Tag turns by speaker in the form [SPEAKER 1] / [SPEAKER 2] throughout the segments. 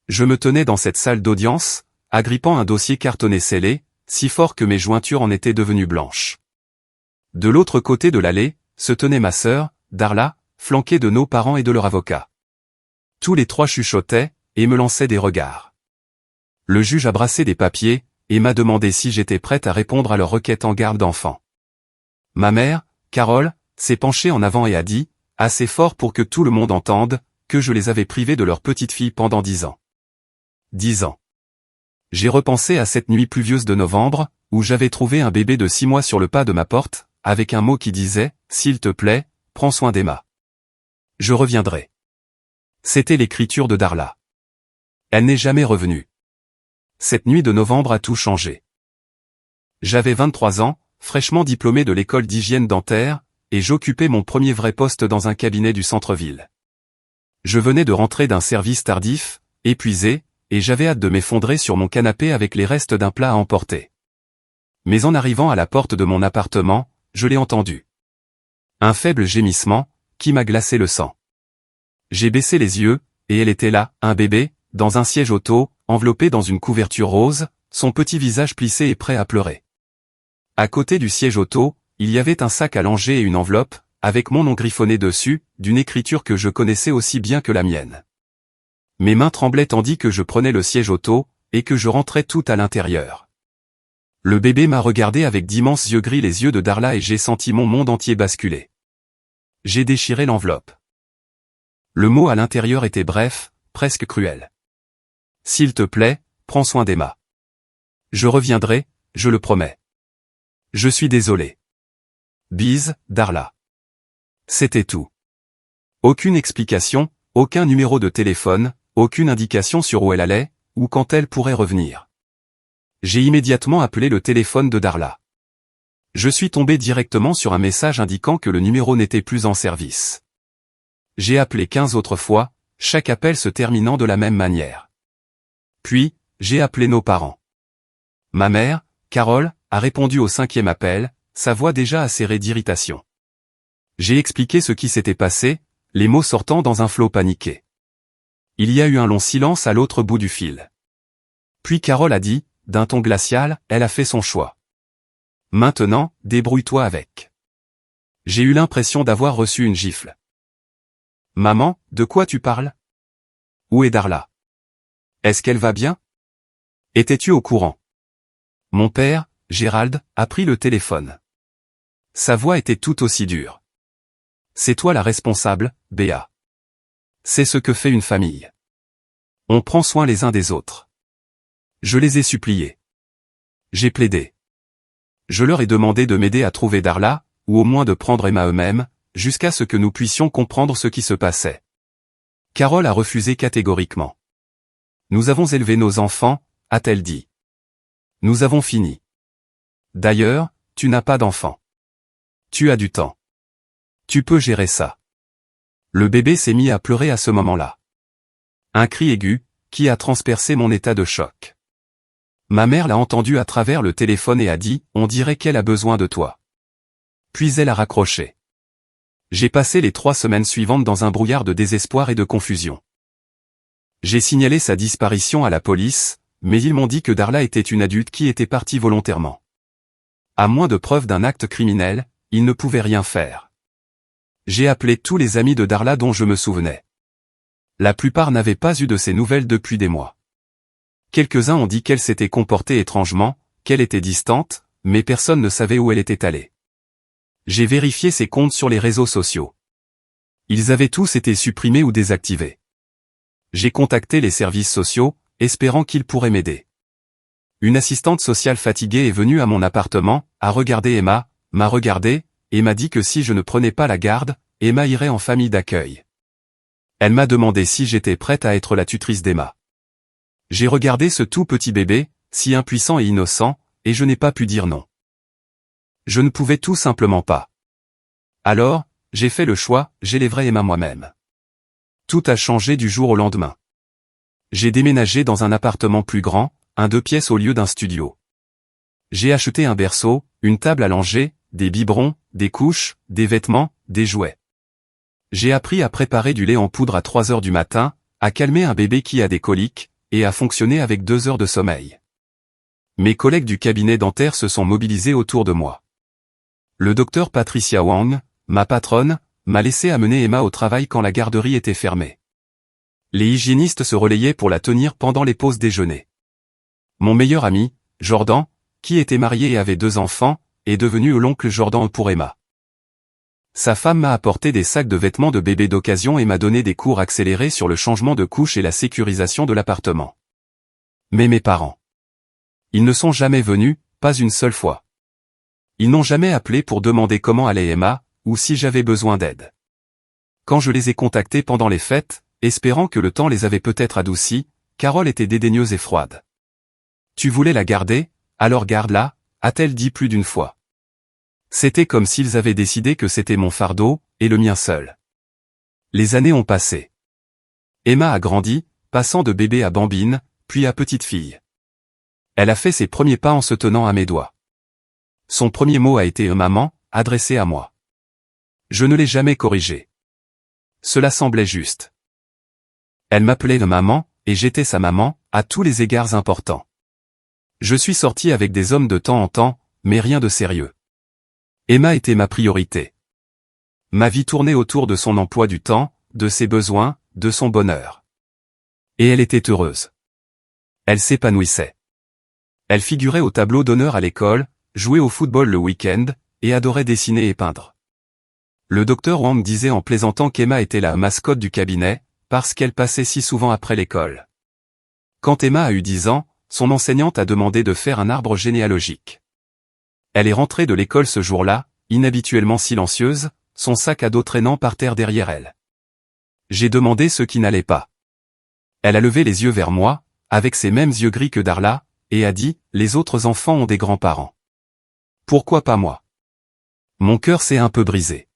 [SPEAKER 1] Je me tenais dans cette salle d'audience, agrippant un dossier cartonné scellé, si fort que mes jointures en étaient devenues blanches. De l'autre côté de l'allée, se tenait ma sœur, Darla, flanquée de nos parents et de leur avocat. Tous les trois chuchotaient, et me lançaient des regards. Le juge a brassé des papiers, et m'a demandé si j'étais prête à répondre à leur requête en garde d'enfant. Ma mère, Carole, s'est penchée en avant et a dit, assez fort pour que tout le monde entende, que je les avais privés de leur petite fille pendant 10 ans. 10 ans. J'ai repensé à cette nuit pluvieuse de novembre, où j'avais trouvé un bébé de 6 mois sur le pas de ma porte, avec un mot qui disait, s'il te plaît, prends soin d'Emma. Je reviendrai. C'était l'écriture de Darla. Elle n'est jamais revenue. Cette nuit de novembre a tout changé. J'avais 23 ans, fraîchement diplômé de l'école d'hygiène dentaire, et j'occupais mon premier vrai poste dans un cabinet du centre-ville. Je venais de rentrer d'un service tardif, épuisé, et j'avais hâte de m'effondrer sur mon canapé avec les restes d'un plat à emporter. Mais en arrivant à la porte de mon appartement, je l'ai entendu. Un faible gémissement, qui m'a glacé le sang. J'ai baissé les yeux, et elle était là, un bébé, dans un siège auto, enveloppé dans une couverture rose, son petit visage plissé et prêt à pleurer. À côté du siège auto, il y avait un sac à langer et une enveloppe, avec mon nom griffonné dessus, d'une écriture que je connaissais aussi bien que la mienne. Mes mains tremblaient tandis que je prenais le siège auto, et que je rentrais tout à l'intérieur. Le bébé m'a regardé avec d'immenses yeux gris, les yeux de Darla, et j'ai senti mon monde entier basculer. J'ai déchiré l'enveloppe. Le mot à l'intérieur était bref, presque cruel. S'il te plaît, prends soin d'Emma. Je reviendrai, je le promets. Je suis désolé. Bise, Darla. C'était tout. Aucune explication, aucun numéro de téléphone, aucune indication sur où elle allait, ou quand elle pourrait revenir. J'ai immédiatement appelé le téléphone de Darla. Je suis tombé directement sur un message indiquant que le numéro n'était plus en service. J'ai appelé 15 autres fois, chaque appel se terminant de la même manière. Puis, j'ai appelé nos parents. Ma mère, Carole, a répondu au 5e appel, sa voix déjà acérée d'irritation. J'ai expliqué ce qui s'était passé, les mots sortant dans un flot paniqué. Il y a eu un long silence à l'autre bout du fil. Puis Carole a dit, d'un ton glacial, elle a fait son choix. Maintenant, débrouille-toi avec. J'ai eu l'impression d'avoir reçu une gifle. Maman, de quoi tu parles? Où est Darla? Est-ce qu'elle va bien? Étais-tu au courant? Mon père, Gérald, a pris le téléphone. Sa voix était tout aussi dure. C'est toi la responsable, Béa. C'est ce que fait une famille. On prend soin les uns des autres. Je les ai suppliés. J'ai plaidé. Je leur ai demandé de m'aider à trouver Darla, ou au moins de prendre Emma eux-mêmes, jusqu'à ce que nous puissions comprendre ce qui se passait. Carole a refusé catégoriquement. Nous avons élevé nos enfants, a-t-elle dit. Nous avons fini. D'ailleurs, tu n'as pas d'enfant. Tu as du temps. Tu peux gérer ça. Le bébé s'est mis à pleurer à ce moment-là. Un cri aigu, qui a transpercé mon état de choc. Ma mère l'a entendu à travers le téléphone et a dit, on dirait qu'elle a besoin de toi. Puis elle a raccroché. J'ai passé les 3 semaines suivantes dans un brouillard de désespoir et de confusion. J'ai signalé sa disparition à la police, mais ils m'ont dit que Darla était une adulte qui était partie volontairement. À moins de preuves d'un acte criminel, ils ne pouvaient rien faire. J'ai appelé tous les amis de Darla dont je me souvenais. La plupart n'avaient pas eu de ses nouvelles depuis des mois. Quelques-uns ont dit qu'elle s'était comportée étrangement, qu'elle était distante, mais personne ne savait où elle était allée. J'ai vérifié ses comptes sur les réseaux sociaux. Ils avaient tous été supprimés ou désactivés. J'ai contacté les services sociaux, espérant qu'ils pourraient m'aider. Une assistante sociale fatiguée est venue à mon appartement, a regardé Emma, m'a regardé, et m'a dit que si je ne prenais pas la garde, Emma irait en famille d'accueil. Elle m'a demandé si j'étais prête à être la tutrice d'Emma. J'ai regardé ce tout petit bébé, si impuissant et innocent, et je n'ai pas pu dire non. Je ne pouvais tout simplement pas. Alors, j'ai fait le choix, j'élèverai Emma moi-même. Tout a changé du jour au lendemain. J'ai déménagé dans un appartement plus grand, un 2 pièces au lieu d'un studio. J'ai acheté un berceau, une table à langer, des biberons, des couches, des vêtements, des jouets. J'ai appris à préparer du lait en poudre à 3 heures du matin, à calmer un bébé qui a des coliques, et a fonctionné avec 2 heures de sommeil. Mes collègues du cabinet dentaire se sont mobilisés autour de moi. Le docteur Patricia Wang, ma patronne, m'a laissé amener Emma au travail quand la garderie était fermée. Les hygiénistes se relayaient pour la tenir pendant les pauses déjeuner. Mon meilleur ami, Jordan, qui était marié et avait 2 enfants, est devenu l'oncle Jordan pour Emma. Sa femme m'a apporté des sacs de vêtements de bébé d'occasion et m'a donné des cours accélérés sur le changement de couche et la sécurisation de l'appartement. Mais mes parents. Ils ne sont jamais venus, pas une seule fois. Ils n'ont jamais appelé pour demander comment allait Emma, ou si j'avais besoin d'aide. Quand je les ai contactés pendant les fêtes, espérant que le temps les avait peut-être adoucis, Carole était dédaigneuse et froide. Tu voulais la garder, alors garde-la, a-t-elle dit plus d'une fois. C'était comme s'ils avaient décidé que c'était mon fardeau, et le mien seul. Les années ont passé. Emma a grandi, passant de bébé à bambine, puis à petite fille. Elle a fait ses premiers pas en se tenant à mes doigts. Son premier mot a été « maman », adressé à moi. Je ne l'ai jamais corrigé. Cela semblait juste. Elle m'appelait maman, et j'étais sa maman, à tous les égards importants. Je suis sorti avec des hommes de temps en temps, mais rien de sérieux. Emma était ma priorité. Ma vie tournait autour de son emploi du temps, de ses besoins, de son bonheur. Et elle était heureuse. Elle s'épanouissait. Elle figurait au tableau d'honneur à l'école, jouait au football le week-end, et adorait dessiner et peindre. Le docteur Wang disait en plaisantant qu'Emma était la mascotte du cabinet, parce qu'elle passait si souvent après l'école. Quand Emma a eu 10 ans, son enseignante a demandé de faire un arbre généalogique. Elle est rentrée de l'école ce jour-là, inhabituellement silencieuse, son sac à dos traînant par terre derrière elle. J'ai demandé ce qui n'allait pas. Elle a levé les yeux vers moi, avec ses mêmes yeux gris que Darla, et a dit « Les autres enfants ont des grands-parents. Pourquoi pas moi ?» Mon cœur s'est un peu brisé.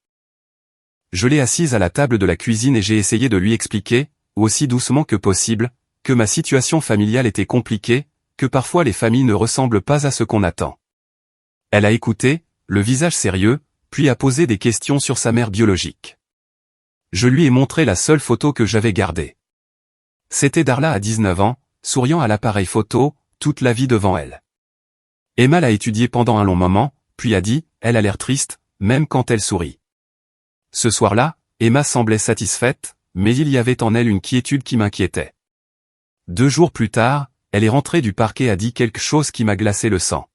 [SPEAKER 1] Je l'ai assise à la table de la cuisine et j'ai essayé de lui expliquer, aussi doucement que possible, que ma situation familiale était compliquée, que parfois les familles ne ressemblent pas à ce qu'on attend. Elle a écouté, le visage sérieux, puis a posé des questions sur sa mère biologique. Je lui ai montré la seule photo que j'avais gardée. C'était Darla à 19 ans, souriant à l'appareil photo, toute la vie devant elle. Emma l'a étudiée pendant un long moment, puis a dit, elle a l'air triste, même quand elle sourit. Ce soir-là, Emma semblait satisfaite, mais il y avait en elle une quiétude qui m'inquiétait. 2 jours plus tard, elle est rentrée du parc et a dit quelque chose qui m'a glacé le sang.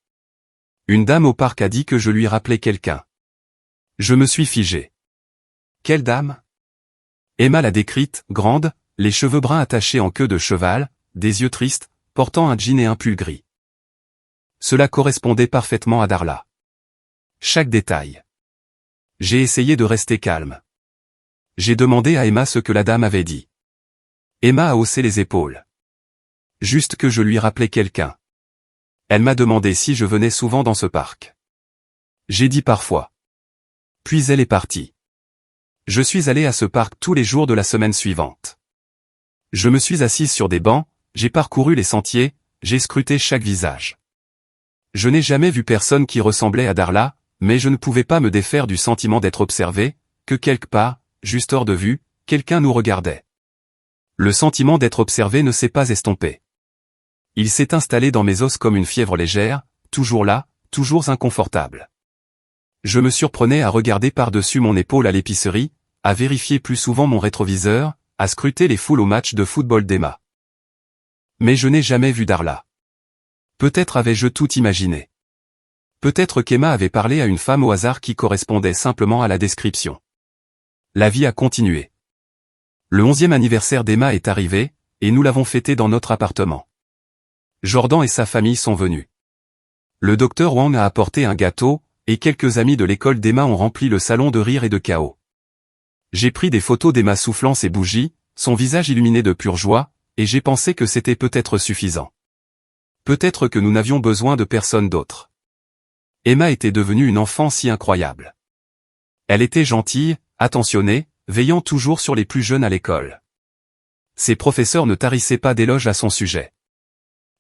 [SPEAKER 1] Une dame au parc a dit que je lui rappelais quelqu'un. Je me suis figé. Quelle dame? Emma l'a décrite, grande, les cheveux bruns attachés en queue de cheval, des yeux tristes, portant un jean et un pull gris. Cela correspondait parfaitement à Darla. Chaque détail. J'ai essayé de rester calme. J'ai demandé à Emma ce que la dame avait dit. Emma a haussé les épaules. Juste que je lui rappelais quelqu'un. Elle m'a demandé si je venais souvent dans ce parc. J'ai dit parfois. Puis elle est partie. Je suis allé à ce parc tous les jours de la semaine suivante. Je me suis assise sur des bancs, j'ai parcouru les sentiers, j'ai scruté chaque visage. Je n'ai jamais vu personne qui ressemblait à Darla, mais je ne pouvais pas me défaire du sentiment d'être observé, que quelque part, juste hors de vue, quelqu'un nous regardait. Le sentiment d'être observé ne s'est pas estompé. Il s'est installé dans mes os comme une fièvre légère, toujours là, toujours inconfortable. Je me surprenais à regarder par-dessus mon épaule à l'épicerie, à vérifier plus souvent mon rétroviseur, à scruter les foules au match de football d'Emma. Mais je n'ai jamais vu Darla. Peut-être avais-je tout imaginé. Peut-être qu'Emma avait parlé à une femme au hasard qui correspondait simplement à la description. La vie a continué. Le 11e anniversaire d'Emma est arrivé, et nous l'avons fêté dans notre appartement. Jordan et sa famille sont venus. Le docteur Wang a apporté un gâteau, et quelques amis de l'école d'Emma ont rempli le salon de rire et de chaos. J'ai pris des photos d'Emma soufflant ses bougies, son visage illuminé de pure joie, et j'ai pensé que c'était peut-être suffisant. Peut-être que nous n'avions besoin de personne d'autre. Emma était devenue une enfant si incroyable. Elle était gentille, attentionnée, veillant toujours sur les plus jeunes à l'école. Ses professeurs ne tarissaient pas d'éloges à son sujet.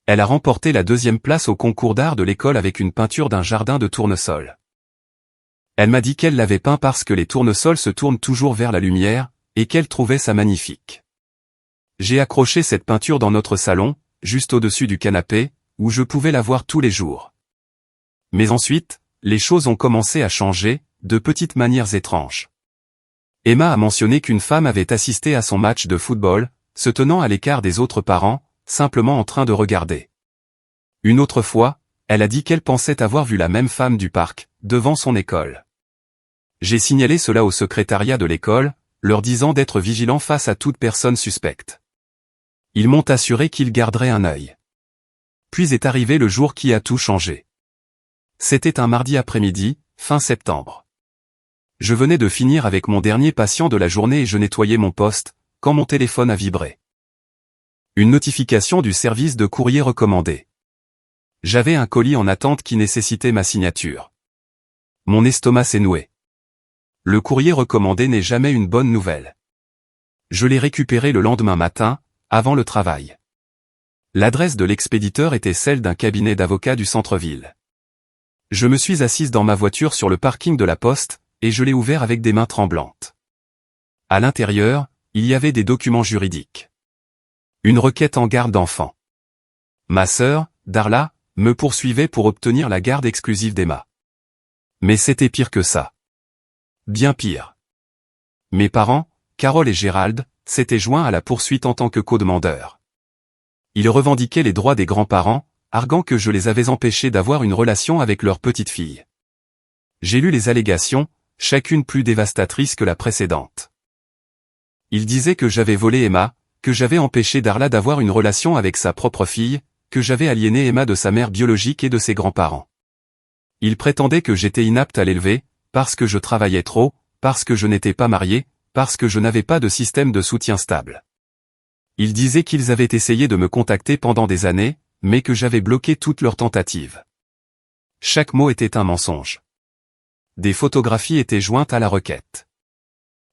[SPEAKER 1] Elle a remporté la 2e place au concours d'art de l'école avec une peinture d'un jardin de tournesols. Elle m'a dit qu'elle l'avait peint parce que les tournesols se tournent toujours vers la lumière, et qu'elle trouvait ça magnifique. J'ai accroché cette peinture dans notre salon, juste au-dessus du canapé, où je pouvais la voir tous les jours. Mais ensuite, les choses ont commencé à changer, de petites manières étranges. Emma a mentionné qu'une femme avait assisté à son match de football, se tenant à l'écart des autres parents, simplement en train de regarder. Une autre fois, elle a dit qu'elle pensait avoir vu la même femme du parc, devant son école. J'ai signalé cela au secrétariat de l'école, leur disant d'être vigilants face à toute personne suspecte. Ils m'ont assuré qu'ils garderaient un œil. Puis est arrivé le jour qui a tout changé. C'était un mardi après-midi, fin septembre. Je venais de finir avec mon dernier patient de la journée et je nettoyais mon poste, quand mon téléphone a vibré. Une notification du service de courrier recommandé. J'avais un colis en attente qui nécessitait ma signature. Mon estomac s'est noué. Le courrier recommandé n'est jamais une bonne nouvelle. Je l'ai récupéré le lendemain matin, avant le travail. L'adresse de l'expéditeur était celle d'un cabinet d'avocats du centre-ville. Je me suis assise dans ma voiture sur le parking de la poste, et je l'ai ouvert avec des mains tremblantes. À l'intérieur, il y avait des documents juridiques. Une requête en garde d'enfant. Ma sœur, Darla, me poursuivait pour obtenir la garde exclusive d'Emma. Mais c'était pire que ça. Bien pire. Mes parents, Carole et Gérald, s'étaient joints à la poursuite en tant que co-demandeurs. Ils revendiquaient les droits des grands-parents, arguant que je les avais empêchés d'avoir une relation avec leur petite fille. J'ai lu les allégations, chacune plus dévastatrice que la précédente. Ils disaient que j'avais volé Emma, que j'avais empêché Darla d'avoir une relation avec sa propre fille, que j'avais aliéné Emma de sa mère biologique et de ses grands-parents. Ils prétendaient que j'étais inapte à l'élever, parce que je travaillais trop, parce que je n'étais pas marié, parce que je n'avais pas de système de soutien stable. Ils disaient qu'ils avaient essayé de me contacter pendant des années, mais que j'avais bloqué toutes leurs tentatives. Chaque mot était un mensonge. Des photographies étaient jointes à la requête.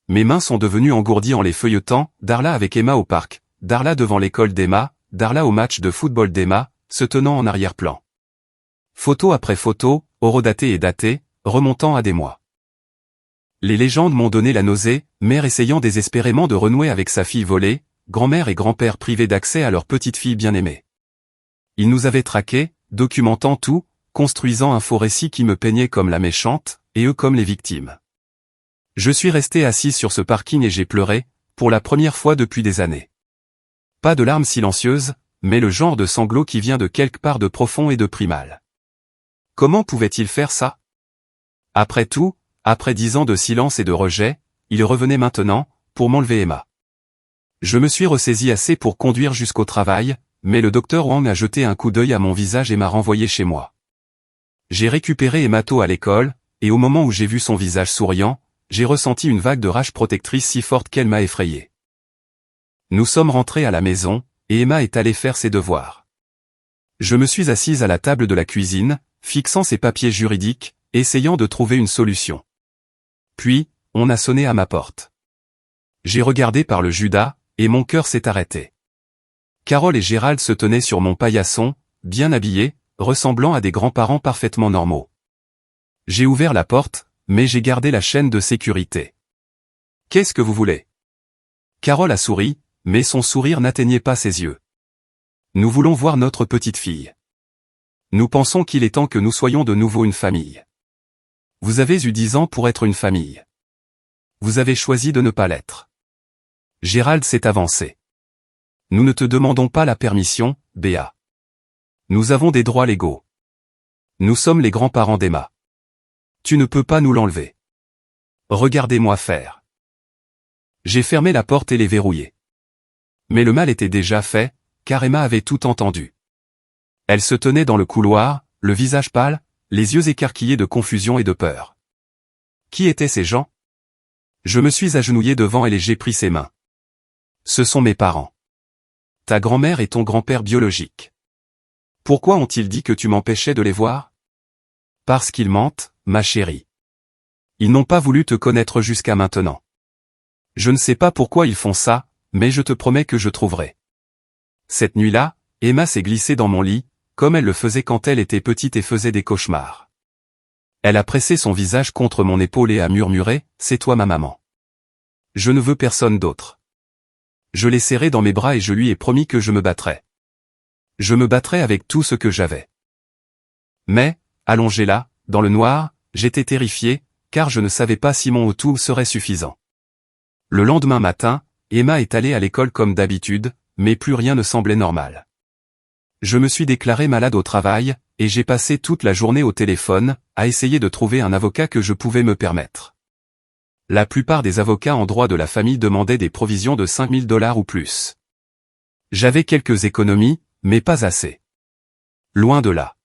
[SPEAKER 1] Mes mains sont devenues engourdies en les feuilletant, Darla avec Emma au parc, Darla devant l'école d'Emma, Darla au match de football d'Emma, se tenant en arrière-plan. Photo après photo, horodatée et datée, remontant à des mois. Les légendes m'ont donné la nausée, mère essayant désespérément de renouer avec sa fille volée, grand-mère et grand-père privés d'accès à leur petite fille bien-aimée. Ils nous avaient traqués, documentant tout, construisant un faux récit qui me peignait comme la méchante, et eux comme les victimes. Je suis resté assise sur ce parking et j'ai pleuré, pour la première fois depuis des années. Pas de larmes silencieuses, mais le genre de sanglot qui vient de quelque part de profond et de primal. Comment pouvait-il faire ça? Après tout, après 10 ans de silence et de rejet, il revenait maintenant, pour m'enlever Emma. Je me suis ressaisi assez pour conduire jusqu'au travail, mais le docteur Wang a jeté un coup d'œil à mon visage et m'a renvoyé chez moi. J'ai récupéré Emma tôt à l'école, et au moment où j'ai vu son visage souriant, j'ai ressenti une vague de rage protectrice si forte qu'elle m'a effrayé. Nous sommes rentrés à la maison, et Emma est allée faire ses devoirs. Je me suis assise à la table de la cuisine, fixant ses papiers juridiques, essayant de trouver une solution. Puis, on a sonné à ma porte. J'ai regardé par le Judas, et mon cœur s'est arrêté. Carole et Gérald se tenaient sur mon paillasson, bien habillés, ressemblant à des grands-parents parfaitement normaux. J'ai ouvert la porte, mais j'ai gardé la chaîne de sécurité. « Qu'est-ce que vous voulez ?» Carole a souri, mais son sourire n'atteignait pas ses yeux. « Nous voulons voir notre petite fille. Nous pensons qu'il est temps que nous soyons de nouveau une famille. Vous avez eu 10 ans pour être une famille. Vous avez choisi de ne pas l'être. » Gérald s'est avancé. « Nous ne te demandons pas la permission, Béa. Nous avons des droits légaux. Nous sommes les grands-parents d'Emma. Tu ne peux pas nous l'enlever. Regardez-moi faire. » J'ai fermé la porte et les verrouillé. Mais le mal était déjà fait, car Emma avait tout entendu. Elle se tenait dans le couloir, le visage pâle, les yeux écarquillés de confusion et de peur. Qui étaient ces gens? Je me suis agenouillé devant elle et j'ai pris ses mains. Ce sont mes parents. Ta grand-mère et ton grand-père biologique. Pourquoi ont-ils dit que tu m'empêchais de les voir? Parce qu'ils mentent, ma chérie. Ils n'ont pas voulu te connaître jusqu'à maintenant. Je ne sais pas pourquoi ils font ça, mais je te promets que je trouverai. Cette nuit-là, Emma s'est glissée dans mon lit, comme elle le faisait quand elle était petite et faisait des cauchemars. Elle a pressé son visage contre mon épaule et a murmuré, « C'est toi ma maman. Je ne veux personne d'autre. » Je l'ai serré dans mes bras et je lui ai promis que je me battrais. Je me battrais avec tout ce que j'avais. Mais, allongé là, dans le noir, j'étais terrifié, car je ne savais pas si mon O2 serait suffisant. Le lendemain matin, Emma est allée à l'école comme d'habitude, mais plus rien ne semblait normal. Je me suis déclaré malade au travail, et j'ai passé toute la journée au téléphone, à essayer de trouver un avocat que je pouvais me permettre. La plupart des avocats en droit de la famille demandaient des provisions de 5 000 $ ou plus. J'avais quelques économies, mais pas assez. Loin de là.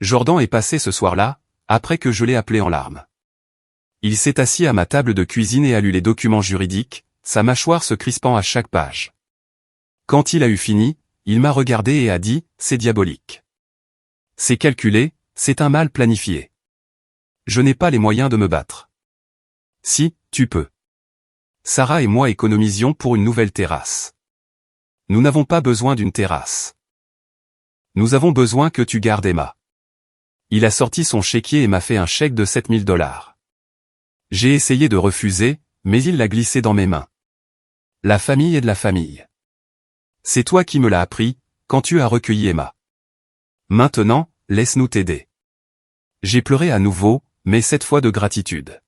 [SPEAKER 1] Jordan est passé ce soir-là, après que je l'ai appelé en larmes. Il s'est assis à ma table de cuisine et a lu les documents juridiques, sa mâchoire se crispant à chaque page. Quand il a eu fini, il m'a regardé et a dit, « C'est diabolique. C'est calculé, c'est un mal planifié. Je n'ai pas les moyens de me battre. » Si, tu peux. Sarah et moi économisions pour une nouvelle terrasse. Nous n'avons pas besoin d'une terrasse. Nous avons besoin que tu gardes Emma. Il a sorti son chéquier et m'a fait un chèque de 7 000 $. J'ai essayé de refuser, mais il l'a glissé dans mes mains. La famille est de la famille. C'est toi qui me l'as appris, quand tu as recueilli Emma. Maintenant, laisse-nous t'aider. J'ai pleuré à nouveau, mais cette fois de gratitude.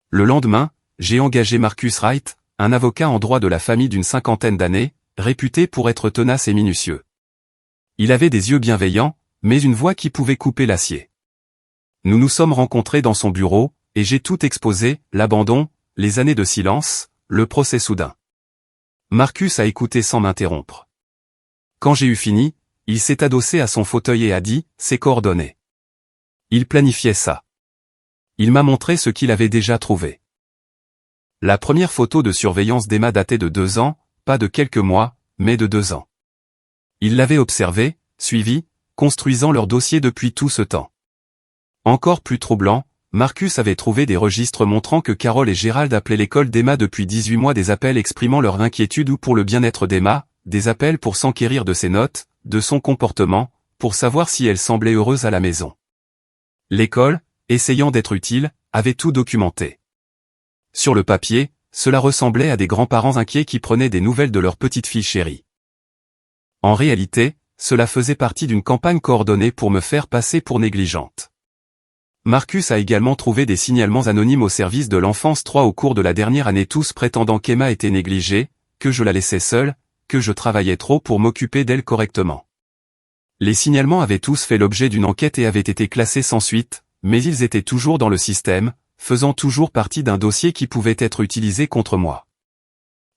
[SPEAKER 1] Le lendemain, j'ai engagé Marcus Wright, un avocat en droit de la famille d'une 50aine d'années, réputé pour être tenace et minutieux. Il avait des yeux bienveillants, mais une voix qui pouvait couper l'acier. Nous nous sommes rencontrés dans son bureau, et j'ai tout exposé, l'abandon, les années de silence, le procès soudain. Marcus a écouté sans m'interrompre. Quand j'ai eu fini, il s'est adossé à son fauteuil et a dit, « C'est coordonné. » Il planifiait ça. Il m'a montré ce qu'il avait déjà trouvé. La première photo de surveillance d'Emma datait de 2 ans, pas de quelques mois, mais de 2 ans. Il l'avait observé, suivi, construisant leur dossier depuis tout ce temps. Encore plus troublant, Marcus avait trouvé des registres montrant que Carole et Gérald appelaient l'école d'Emma depuis 18 mois, des appels exprimant leur inquiétude ou pour le bien-être d'Emma, des appels pour s'enquérir de ses notes, de son comportement, pour savoir si elle semblait heureuse à la maison. L'école, essayant d'être utile, avait tout documenté. Sur le papier, cela ressemblait à des grands-parents inquiets qui prenaient des nouvelles de leur petite fille chérie. En réalité, cela faisait partie d'une campagne coordonnée pour me faire passer pour négligente. Marcus a également trouvé des signalements anonymes au service de l'enfance 3 au cours de la dernière année, tous prétendant qu'Emma était négligée, que je la laissais seule, que je travaillais trop pour m'occuper d'elle correctement. Les signalements avaient tous fait l'objet d'une enquête et avaient été classés sans suite, mais ils étaient toujours dans le système, faisant toujours partie d'un dossier qui pouvait être utilisé contre moi.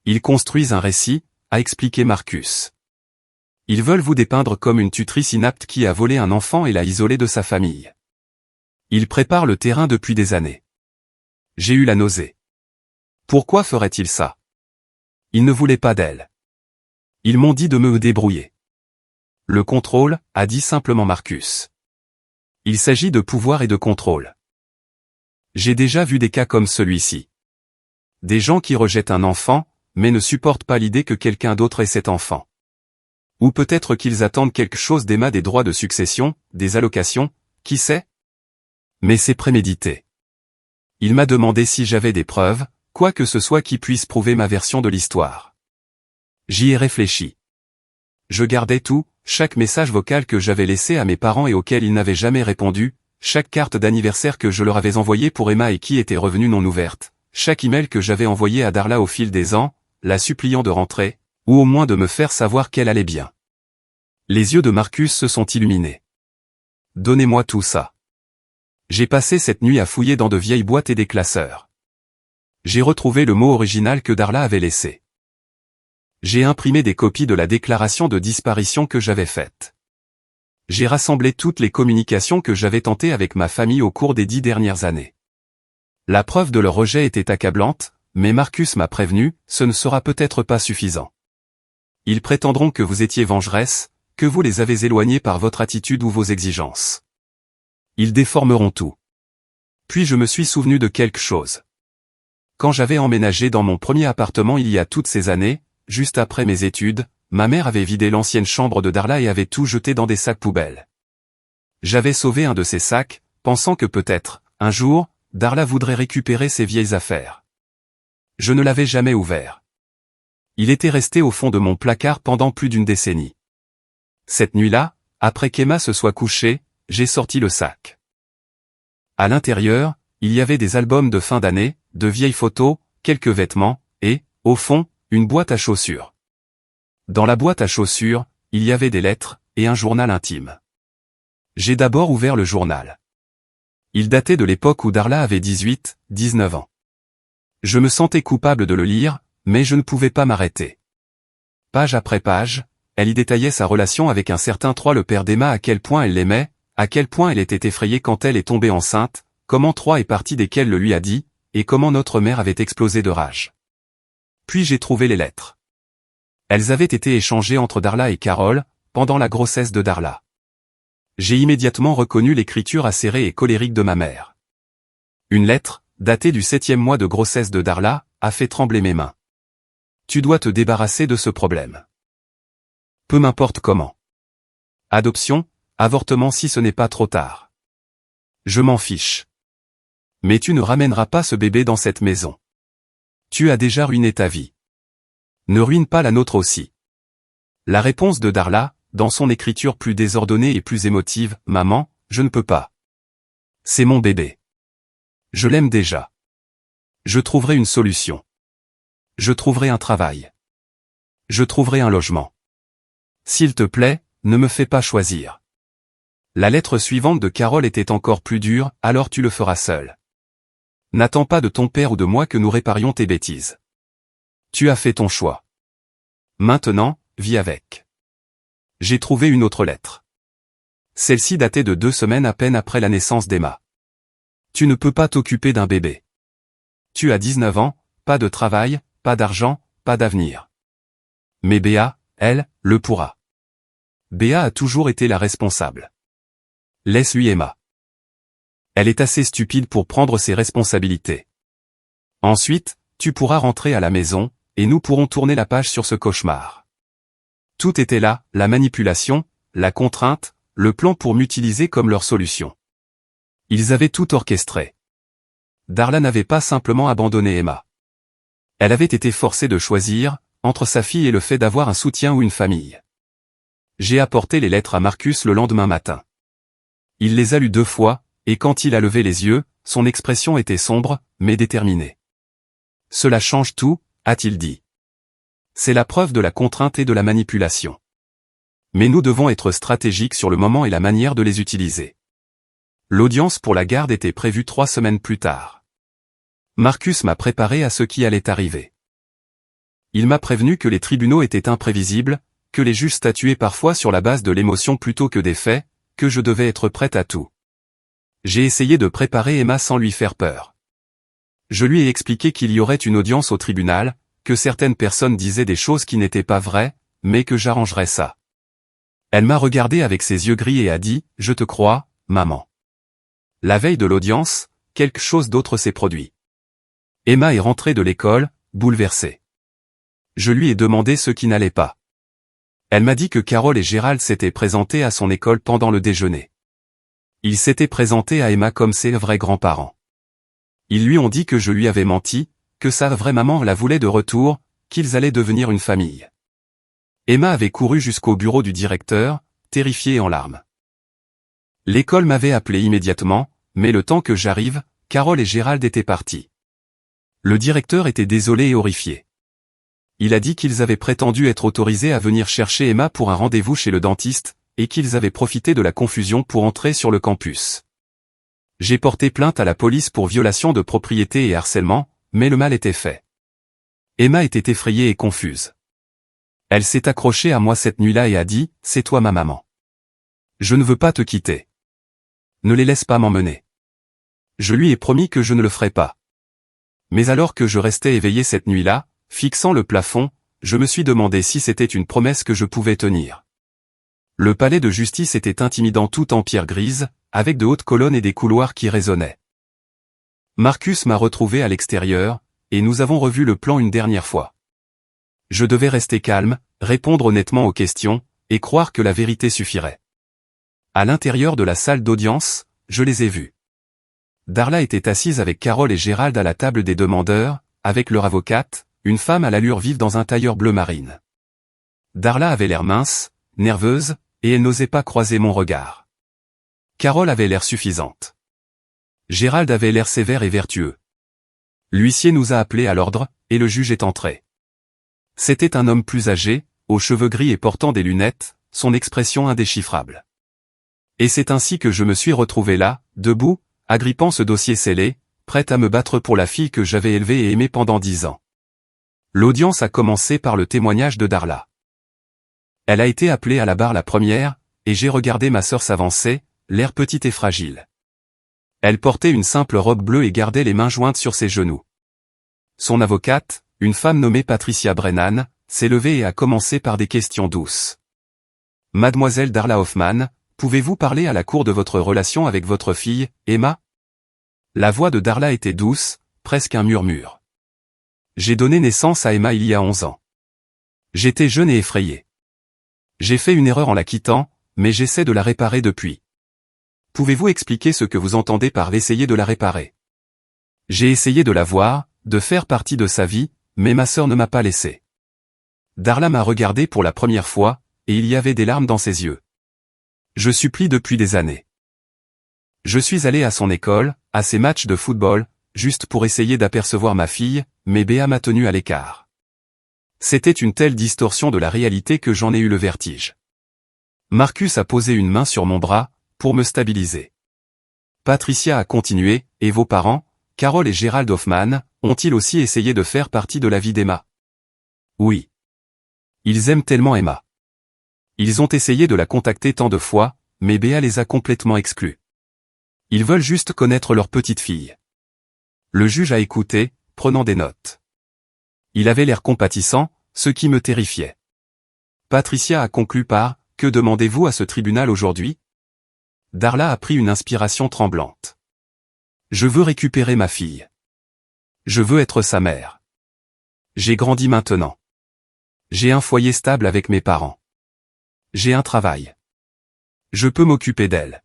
[SPEAKER 1] Ils construisent un récit, a expliqué Marcus. Ils veulent vous dépeindre comme une tutrice inapte qui a volé un enfant et l'a isolé de sa famille. Ils préparent le terrain depuis des années. J'ai eu la nausée. Pourquoi ferait-il ça? Ils ne voulaient pas d'elle. Ils m'ont dit de me débrouiller. Le contrôle, a dit simplement Marcus. Il s'agit de pouvoir et de contrôle. J'ai déjà vu des cas comme celui-ci. Des gens qui rejettent un enfant, mais ne supportent pas l'idée que quelqu'un d'autre ait cet enfant. Ou peut-être qu'ils attendent quelque chose d'Emma, des droits de succession, des allocations, qui sait? Mais c'est prémédité. Il m'a demandé si j'avais des preuves, quoi que ce soit qui puisse prouver ma version de l'histoire. J'y ai réfléchi. Je gardais tout, chaque message vocal que j'avais laissé à mes parents et auquel ils n'avaient jamais répondu, chaque carte d'anniversaire que je leur avais envoyée pour Emma et qui était revenue non ouverte, chaque email que j'avais envoyé à Darla au fil des ans, la suppliant de rentrer, ou au moins de me faire savoir qu'elle allait bien. Les yeux de Marcus se sont illuminés. Donnez-moi tout ça. J'ai passé cette nuit à fouiller dans de vieilles boîtes et des classeurs. J'ai retrouvé le mot original que Darla avait laissé. J'ai imprimé des copies de la déclaration de disparition que j'avais faite. J'ai rassemblé toutes les communications que j'avais tentées avec ma famille au cours des 10 dernières années. La preuve de leur rejet était accablante, mais Marcus m'a prévenu, ce ne sera peut-être pas suffisant. Ils prétendront que vous étiez vengeresse, que vous les avez éloignés par votre attitude ou vos exigences. Ils déformeront tout. Puis je me suis souvenu de quelque chose. Quand j'avais emménagé dans mon premier appartement il y a toutes ces années, juste après mes études, ma mère avait vidé l'ancienne chambre de Darla et avait tout jeté dans des sacs poubelles. J'avais sauvé un de ces sacs, pensant que peut-être, un jour, Darla voudrait récupérer ses vieilles affaires. Je ne l'avais jamais ouvert. Il était resté au fond de mon placard pendant plus d'une décennie. Cette nuit-là, après qu'Emma se soit couchée, j'ai sorti le sac. À l'intérieur, il y avait des albums de fin d'année, de vieilles photos, quelques vêtements, et, au fond, une boîte à chaussures. Dans la boîte à chaussures, il y avait des lettres, et un journal intime. J'ai d'abord ouvert le journal. Il datait de l'époque où Darla avait 18, 19 ans. Je me sentais coupable de le lire, mais je ne pouvais pas m'arrêter. Page après page, elle y détaillait sa relation avec un certain Troy, le père d'Emma, à quel point elle l'aimait, à quel point elle était effrayée quand elle est tombée enceinte, comment Troy est parti dès qu'elle le lui a dit, et comment notre mère avait explosé de rage. Puis j'ai trouvé les lettres. Elles avaient été échangées entre Darla et Carol, pendant la grossesse de Darla. J'ai immédiatement reconnu l'écriture acérée et colérique de ma mère. Une lettre, datée du 7e mois de grossesse de Darla, a fait trembler mes mains. Tu dois te débarrasser de ce problème. Peu m'importe comment. Adoption, avortement si ce n'est pas trop tard. Je m'en fiche. Mais tu ne ramèneras pas ce bébé dans cette maison. Tu as déjà ruiné ta vie. Ne ruine pas la nôtre aussi. La réponse de Darla, dans son écriture plus désordonnée et plus émotive, « Maman, je ne peux pas. C'est mon bébé. Je l'aime déjà. Je trouverai une solution. Je trouverai un travail. Je trouverai un logement. S'il te plaît, ne me fais pas choisir. » La lettre suivante de Carol était encore plus dure, « Alors tu le feras seul. N'attends pas de ton père ou de moi que nous réparions tes bêtises. Tu as fait ton choix. Maintenant, vis avec. » J'ai trouvé une autre lettre. Celle-ci datait de 2 semaines à peine après la naissance d'Emma. Tu ne peux pas t'occuper d'un bébé. Tu as 19 ans, pas de travail, pas d'argent, pas d'avenir. Mais Béa, elle, le pourra. Béa a toujours été la responsable. Laisse-lui Emma. Elle est assez stupide pour prendre ses responsabilités. Ensuite, tu pourras rentrer à la maison, et nous pourrons tourner la page sur ce cauchemar. Tout était là, la manipulation, la contrainte, le plan pour m'utiliser comme leur solution. Ils avaient tout orchestré. Darla n'avait pas simplement abandonné Emma. Elle avait été forcée de choisir, entre sa fille et le fait d'avoir un soutien ou une famille. J'ai apporté les lettres à Marcus le lendemain matin. Il les a lues 2 fois, et quand il a levé les yeux, son expression était sombre, mais déterminée. « Cela change tout », a-t-il dit. C'est la preuve de la contrainte et de la manipulation. Mais nous devons être stratégiques sur le moment et la manière de les utiliser. L'audience pour la garde était prévue 3 semaines plus tard. Marcus m'a préparé à ce qui allait arriver. Il m'a prévenu que les tribunaux étaient imprévisibles, que les juges statuaient parfois sur la base de l'émotion plutôt que des faits, que je devais être prête à tout. J'ai essayé de préparer Emma sans lui faire peur. Je lui ai expliqué qu'il y aurait une audience au tribunal, que certaines personnes disaient des choses qui n'étaient pas vraies, mais que j'arrangerais ça. Elle m'a regardé avec ses yeux gris et a dit « Je te crois, maman ». La veille de l'audience, quelque chose d'autre s'est produit. Emma est rentrée de l'école, bouleversée. Je lui ai demandé ce qui n'allait pas. Elle m'a dit que Carol et Gérald s'étaient présentés à son école pendant le déjeuner. Ils s'étaient présentés à Emma comme ses vrais grands-parents. Ils lui ont dit que je lui avais menti, que sa vraie maman la voulait de retour, qu'ils allaient devenir une famille. Emma avait couru jusqu'au bureau du directeur, terrifiée et en larmes. L'école m'avait appelé immédiatement, mais le temps que j'arrive, Carol et Gérald étaient partis. Le directeur était désolé et horrifié. Il a dit qu'ils avaient prétendu être autorisés à venir chercher Emma pour un rendez-vous chez le dentiste, et qu'ils avaient profité de la confusion pour entrer sur le campus. J'ai porté plainte à la police pour violation de propriété et harcèlement, mais le mal était fait. Emma était effrayée et confuse. Elle s'est accrochée à moi cette nuit-là et a dit « C'est toi ma maman. Je ne veux pas te quitter. Ne les laisse pas m'emmener. » Je lui ai promis que je ne le ferais pas. Mais alors que je restais éveillé cette nuit-là, fixant le plafond, je me suis demandé si c'était une promesse que je pouvais tenir. Le palais de justice était intimidant tout en pierre grise, avec de hautes colonnes et des couloirs qui résonnaient. Marcus m'a retrouvé à l'extérieur, et nous avons revu le plan une dernière fois. Je devais rester calme, répondre honnêtement aux questions, et croire que la vérité suffirait. À l'intérieur de la salle d'audience, je les ai vus. Darla était assise avec Carol et Gérald à la table des demandeurs, avec leur avocate, une femme à l'allure vive dans un tailleur bleu marine. Darla avait l'air mince, nerveuse, et elle n'osait pas croiser mon regard. Carole avait l'air suffisante. Gérald avait l'air sévère et vertueux. L'huissier nous a appelés à l'ordre, et le juge est entré. C'était un homme plus âgé, aux cheveux gris et portant des lunettes, son expression indéchiffrable. Et c'est ainsi que je me suis retrouvé là, debout, agrippant ce dossier scellé, prêt à me battre pour la fille que j'avais élevée et aimée pendant 10 ans. L'audience a commencé par le témoignage de Darla. Elle a été appelée à la barre la première, et j'ai regardé ma sœur s'avancer, l'air petite et fragile. Elle portait une simple robe bleue et gardait les mains jointes sur ses genoux. Son avocate, une femme nommée Patricia Brennan, s'est levée et a commencé par des questions douces. « Mademoiselle Darla Hoffman, pouvez-vous parler à la cour de votre relation avec votre fille, Emma ?» La voix de Darla était douce, presque un murmure. « J'ai donné naissance à Emma il y a 11 ans. J'étais jeune et effrayé. J'ai fait une erreur en la quittant, mais j'essaie de la réparer depuis. Pouvez-vous expliquer ce que vous entendez par essayer de la réparer ? J'ai essayé de la voir, de faire partie de sa vie, mais ma sœur ne m'a pas laissé. » Darla m'a regardé pour la première fois, et il y avait des larmes dans ses yeux. Je supplie depuis des années. Je suis allé à son école, à ses matchs de football, juste pour essayer d'apercevoir ma fille, mais Béa m'a tenu à l'écart. C'était une telle distorsion de la réalité que j'en ai eu le vertige. Marcus a posé une main sur mon bras, pour me stabiliser. Patricia a continué, et vos parents, Carole et Gérald Hoffman, ont-ils aussi essayé de faire partie de la vie d'Emma ? Oui. Ils aiment tellement Emma. Ils ont essayé de la contacter tant de fois, mais Béa les a complètement exclus. Ils veulent juste connaître leur petite fille. Le juge a écouté, prenant des notes. Il avait l'air compatissant, ce qui me terrifiait. Patricia a conclu par « Que demandez-vous à ce tribunal aujourd'hui ?» Darla a pris une inspiration tremblante. « Je veux récupérer ma fille. Je veux être sa mère. J'ai grandi maintenant. J'ai un foyer stable avec mes parents. J'ai un travail. Je peux m'occuper d'elle.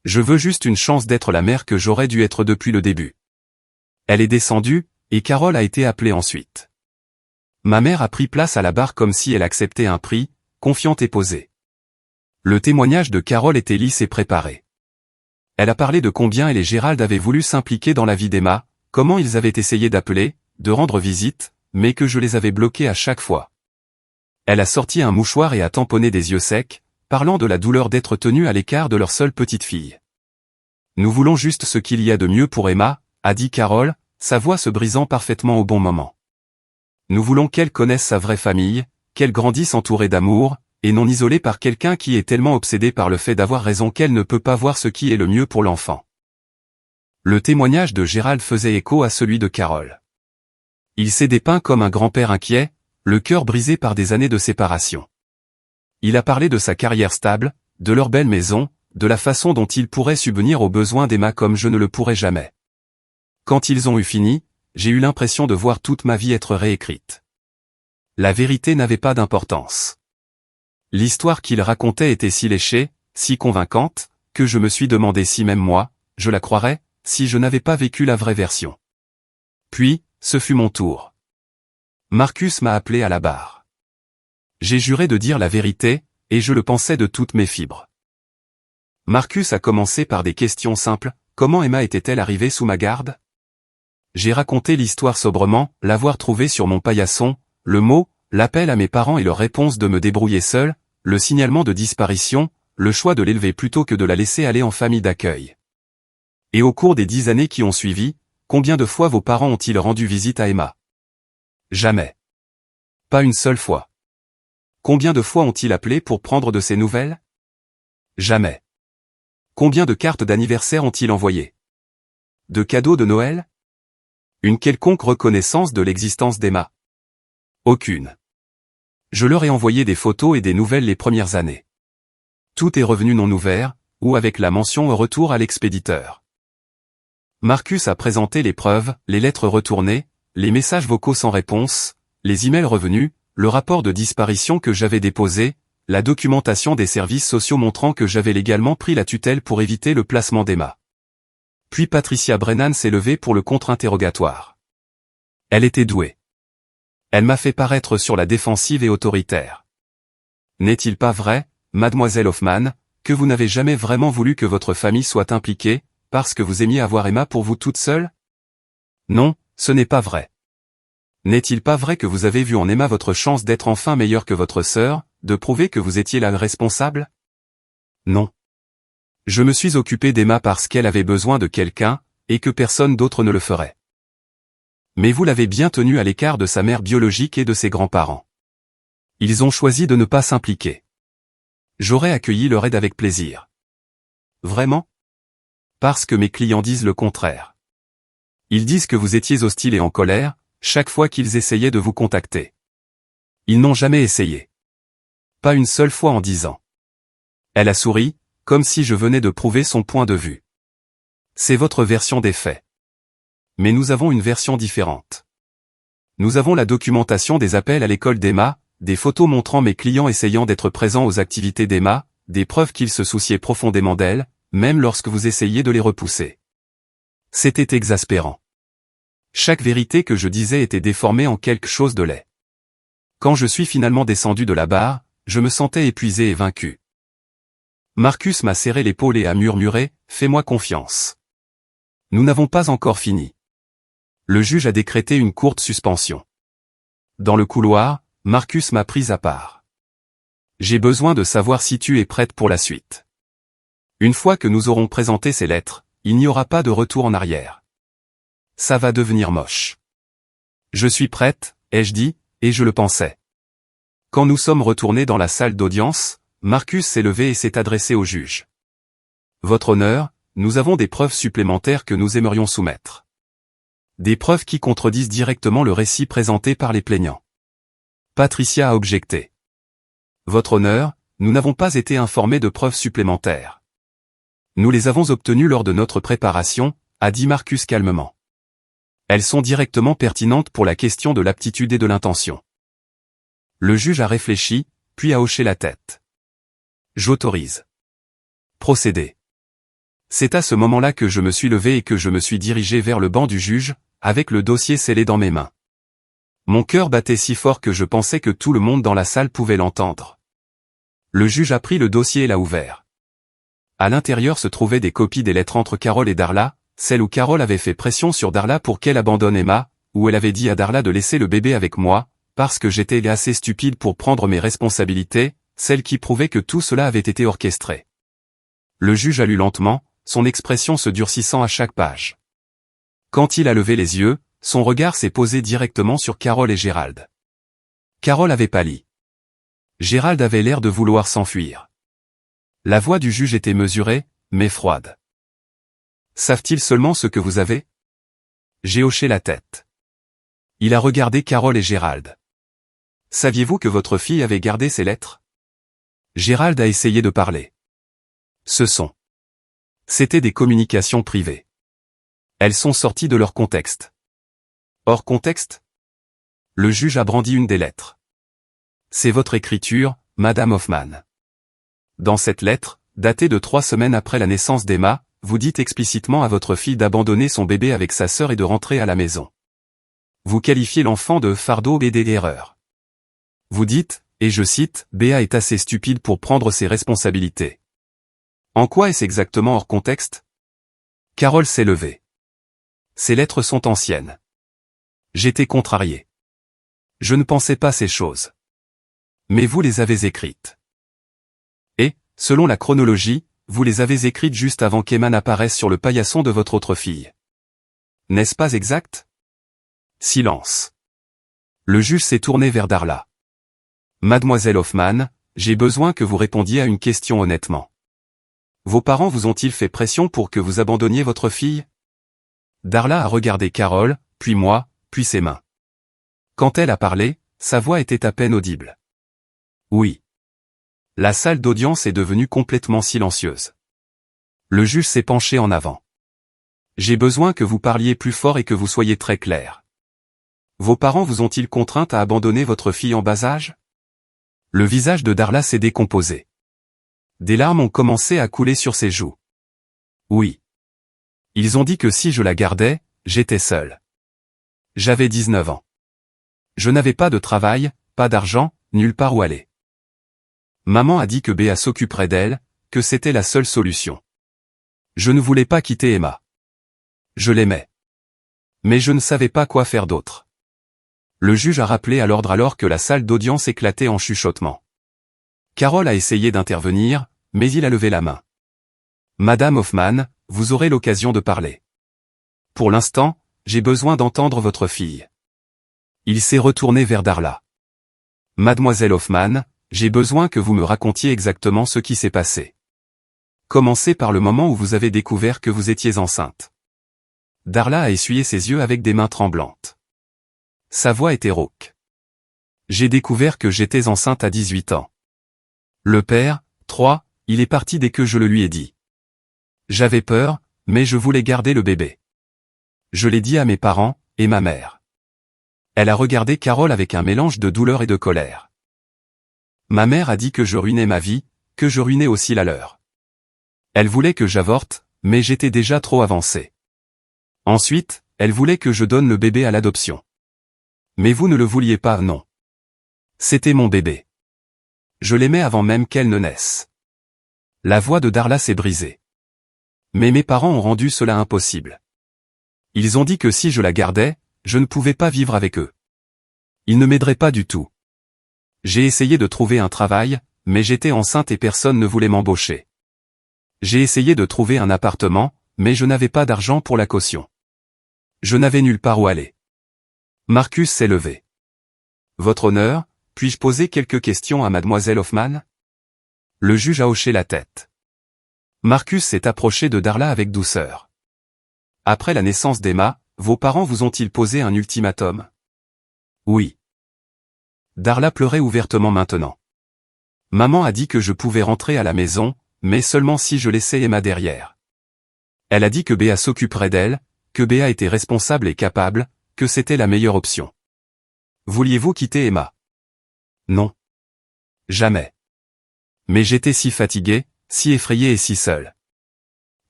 [SPEAKER 1] Je veux juste une chance d'être la mère que j'aurais dû être depuis le début. » Elle est descendue, et Carole a été appelée ensuite. Ma mère a pris place à la barre comme si elle acceptait un prix, confiante et posée. Le témoignage de Carole était lisse et préparé. Elle a parlé de combien elle et Gérald avaient voulu s'impliquer dans la vie d'Emma, comment ils avaient essayé d'appeler, de rendre visite, mais que je les avais bloqués à chaque fois. Elle a sorti un mouchoir et a tamponné des yeux secs, parlant de la douleur d'être tenue à l'écart de leur seule petite fille. « Nous voulons juste ce qu'il y a de mieux pour Emma », a dit Carole, sa voix se brisant parfaitement au bon moment. « Nous voulons qu'elle connaisse sa vraie famille, qu'elle grandisse entourée d'amour, et non isolée par quelqu'un qui est tellement obsédé par le fait d'avoir raison qu'elle ne peut pas voir ce qui est le mieux pour l'enfant. » Le témoignage de Gérald faisait écho à celui de Carole. Il s'est dépeint comme un grand-père inquiet, le cœur brisé par des années de séparation. Il a parlé de sa carrière stable, de leur belle maison, de la façon dont il pourrait subvenir aux besoins d'Emma comme je ne le pourrais jamais. Quand ils ont eu fini, j'ai eu l'impression de voir toute ma vie être réécrite. La vérité n'avait pas d'importance. L'histoire qu'il racontait était si léchée, si convaincante, que je me suis demandé si même moi, je la croirais, si je n'avais pas vécu la vraie version. Puis, ce fut mon tour. Marcus m'a appelé à la barre. J'ai juré de dire la vérité, et je le pensais de toutes mes fibres. Marcus a commencé par des questions simples, comment Emma était-elle arrivée sous ma garde ? J'ai raconté l'histoire sobrement, l'avoir trouvée sur mon paillasson, le mot, l'appel à mes parents et leur réponse de me débrouiller seul, le signalement de disparition, le choix de l'élever plutôt que de la laisser aller en famille d'accueil. Et au cours des 10 années qui ont suivi, combien de fois vos parents ont-ils rendu visite à Emma ? Jamais. Pas une seule fois. Combien de fois ont-ils appelé pour prendre de ses nouvelles ? Jamais. Combien de cartes d'anniversaire ont-ils envoyées ? De cadeaux de Noël ? Une quelconque reconnaissance de l'existence d'Emma ? Aucune. Je leur ai envoyé des photos et des nouvelles les premières années. Tout est revenu non ouvert, ou avec la mention au retour à l'expéditeur. Marcus a présenté les preuves, les lettres retournées, les messages vocaux sans réponse, les emails revenus, le rapport de disparition que j'avais déposé, la documentation des services sociaux montrant que j'avais légalement pris la tutelle pour éviter le placement d'Emma. Puis Patricia Brennan s'est levée pour le contre-interrogatoire. Elle était douée. Elle m'a fait paraître sur la défensive et autoritaire. N'est-il pas vrai, mademoiselle Hoffmann, que vous n'avez jamais vraiment voulu que votre famille soit impliquée, parce que vous aimiez avoir Emma pour vous toute seule? Non, ce n'est pas vrai. N'est-il pas vrai que vous avez vu en Emma votre chance d'être enfin meilleure que votre sœur, de prouver que vous étiez la responsable? Non. Je me suis occupé d'Emma parce qu'elle avait besoin de quelqu'un, et que personne d'autre ne le ferait. Mais vous l'avez bien tenue à l'écart de sa mère biologique et de ses grands-parents. Ils ont choisi de ne pas s'impliquer. J'aurais accueilli leur aide avec plaisir. Vraiment? Parce que mes clients disent le contraire. Ils disent que vous étiez hostile et en colère, chaque fois qu'ils essayaient de vous contacter. Ils n'ont jamais essayé. Pas une seule fois en 10 ans. Elle a souri, comme si je venais de prouver son point de vue. C'est votre version des faits. Mais nous avons une version différente. Nous avons la documentation des appels à l'école d'Emma, des photos montrant mes clients essayant d'être présents aux activités d'Emma, des preuves qu'ils se souciaient profondément d'elle, même lorsque vous essayiez de les repousser. C'était exaspérant. Chaque vérité que je disais était déformée en quelque chose de laid. Quand je suis finalement descendu de la barre, je me sentais épuisé et vaincu. Marcus m'a serré l'épaule et a murmuré, « Fais-moi confiance. » Nous n'avons pas encore fini. Le juge a décrété une courte suspension. Dans le couloir, Marcus m'a pris à part. J'ai besoin de savoir si tu es prête pour la suite. Une fois que nous aurons présenté ces lettres, il n'y aura pas de retour en arrière. Ça va devenir moche. Je suis prête, ai-je dit, et je le pensais. Quand nous sommes retournés dans la salle d'audience, Marcus s'est levé et s'est adressé au juge. Votre honneur, nous avons des preuves supplémentaires que nous aimerions soumettre. Des preuves qui contredisent directement le récit présenté par les plaignants. Patricia a objecté. Votre honneur, nous n'avons pas été informés de preuves supplémentaires. Nous les avons obtenues lors de notre préparation, a dit Marcus calmement. Elles sont directement pertinentes pour la question de l'aptitude et de l'intention. Le juge a réfléchi, puis a hoché la tête. J'autorise. Procédez. C'est à ce moment-là que je me suis levé et que je me suis dirigé vers le banc du juge, avec le dossier scellé dans mes mains. Mon cœur battait si fort que je pensais que tout le monde dans la salle pouvait l'entendre. Le juge a pris le dossier et l'a ouvert. À l'intérieur se trouvaient des copies des lettres entre Carole et Darla, celle où Carole avait fait pression sur Darla pour qu'elle abandonne Emma, où elle avait dit à Darla de laisser le bébé avec moi, parce que j'étais assez stupide pour prendre mes responsabilités, celle qui prouvait que tout cela avait été orchestré. Le juge a lu lentement, son expression se durcissant à chaque page. Quand il a levé les yeux, son regard s'est posé directement sur Carole et Gérald. Carole avait pâli. Gérald avait l'air de vouloir s'enfuir. La voix du juge était mesurée, mais froide. Savent-ils seulement ce que vous avez? J'ai hoché la tête. Il a regardé Carole et Gérald. Saviez-vous que votre fille avait gardé ces lettres? Gérald a essayé de parler. C'était des communications privées. Elles sont sorties de leur contexte. Hors contexte? Le juge a brandi une des lettres. C'est votre écriture, Madame Hoffmann. Dans cette lettre, datée de 3 semaines après la naissance d'Emma, vous dites explicitement à votre fille d'abandonner son bébé avec sa sœur et de rentrer à la maison. Vous qualifiez l'enfant de fardeau et d'erreur. Vous dites, et je cite, Béa est assez stupide pour prendre ses responsabilités. En quoi est-ce exactement hors contexte? Carole s'est levée. Ces lettres sont anciennes. J'étais contrarié. Je ne pensais pas ces choses. Mais vous les avez écrites. Et, selon la chronologie, vous les avez écrites juste avant qu'Emma n'apparaisse sur le paillasson de votre autre fille. N'est-ce pas exact? Silence. Le juge s'est tourné vers Darla. Mademoiselle Hoffmann, j'ai besoin que vous répondiez à une question honnêtement. Vos parents vous ont-ils fait pression pour que vous abandonniez votre fille? Darla a regardé Carole, puis moi, puis ses mains. Quand elle a parlé, sa voix était à peine audible. Oui. La salle d'audience est devenue complètement silencieuse. Le juge s'est penché en avant. J'ai besoin que vous parliez plus fort et que vous soyez très clair. Vos parents vous ont-ils contrainte à abandonner votre fille en bas âge? Le visage de Darla s'est décomposé. Des larmes ont commencé à couler sur ses joues. Oui. Ils ont dit que si je la gardais, j'étais seul. J'avais 19 ans. Je n'avais pas de travail, pas d'argent, nulle part où aller. Maman a dit que Béa s'occuperait d'elle, que c'était la seule solution. Je ne voulais pas quitter Emma. Je l'aimais. Mais je ne savais pas quoi faire d'autre. Le juge a rappelé à l'ordre alors que la salle d'audience éclatait en chuchotements. Carole a essayé d'intervenir, mais il a levé la main. Madame Hoffman, vous aurez l'occasion de parler. Pour l'instant, j'ai besoin d'entendre votre fille. Il s'est retourné vers Darla. Mademoiselle Hoffman, j'ai besoin que vous me racontiez exactement ce qui s'est passé. Commencez par le moment où vous avez découvert que vous étiez enceinte. Darla a essuyé ses yeux avec des mains tremblantes. Sa voix était rauque. J'ai découvert que j'étais enceinte à 18 ans. Le père, 3, il est parti dès que je le lui ai dit. J'avais peur, mais je voulais garder le bébé. Je l'ai dit à mes parents, et ma mère. Elle a regardé Carole avec un mélange de douleur et de colère. Ma mère a dit que je ruinais ma vie, que je ruinais aussi la leur. Elle voulait que j'avorte, mais j'étais déjà trop avancé. Ensuite, elle voulait que je donne le bébé à l'adoption. Mais vous ne le vouliez pas, non. C'était mon bébé. Je l'aimais avant même qu'elle ne naisse. La voix de Darla s'est brisée. Mais mes parents ont rendu cela impossible. Ils ont dit que si je la gardais, je ne pouvais pas vivre avec eux. Ils ne m'aideraient pas du tout. J'ai essayé de trouver un travail, mais j'étais enceinte et personne ne voulait m'embaucher. J'ai essayé de trouver un appartement, mais je n'avais pas d'argent pour la caution. Je n'avais nulle part où aller. Marcus s'est levé. Votre honneur, puis-je poser quelques questions à mademoiselle Hoffman? Le juge a hoché la tête. Marcus s'est approché de Darla avec douceur. Après la naissance d'Emma, vos parents vous ont-ils posé un ultimatum? Oui. Darla pleurait ouvertement maintenant. Maman a dit que je pouvais rentrer à la maison, mais seulement si je laissais Emma derrière. Elle a dit que Béa s'occuperait d'elle, que Béa était responsable et capable, que c'était la meilleure option. Vouliez-vous quitter Emma? Non. Jamais. Mais j'étais si fatigué, si effrayé et si seul.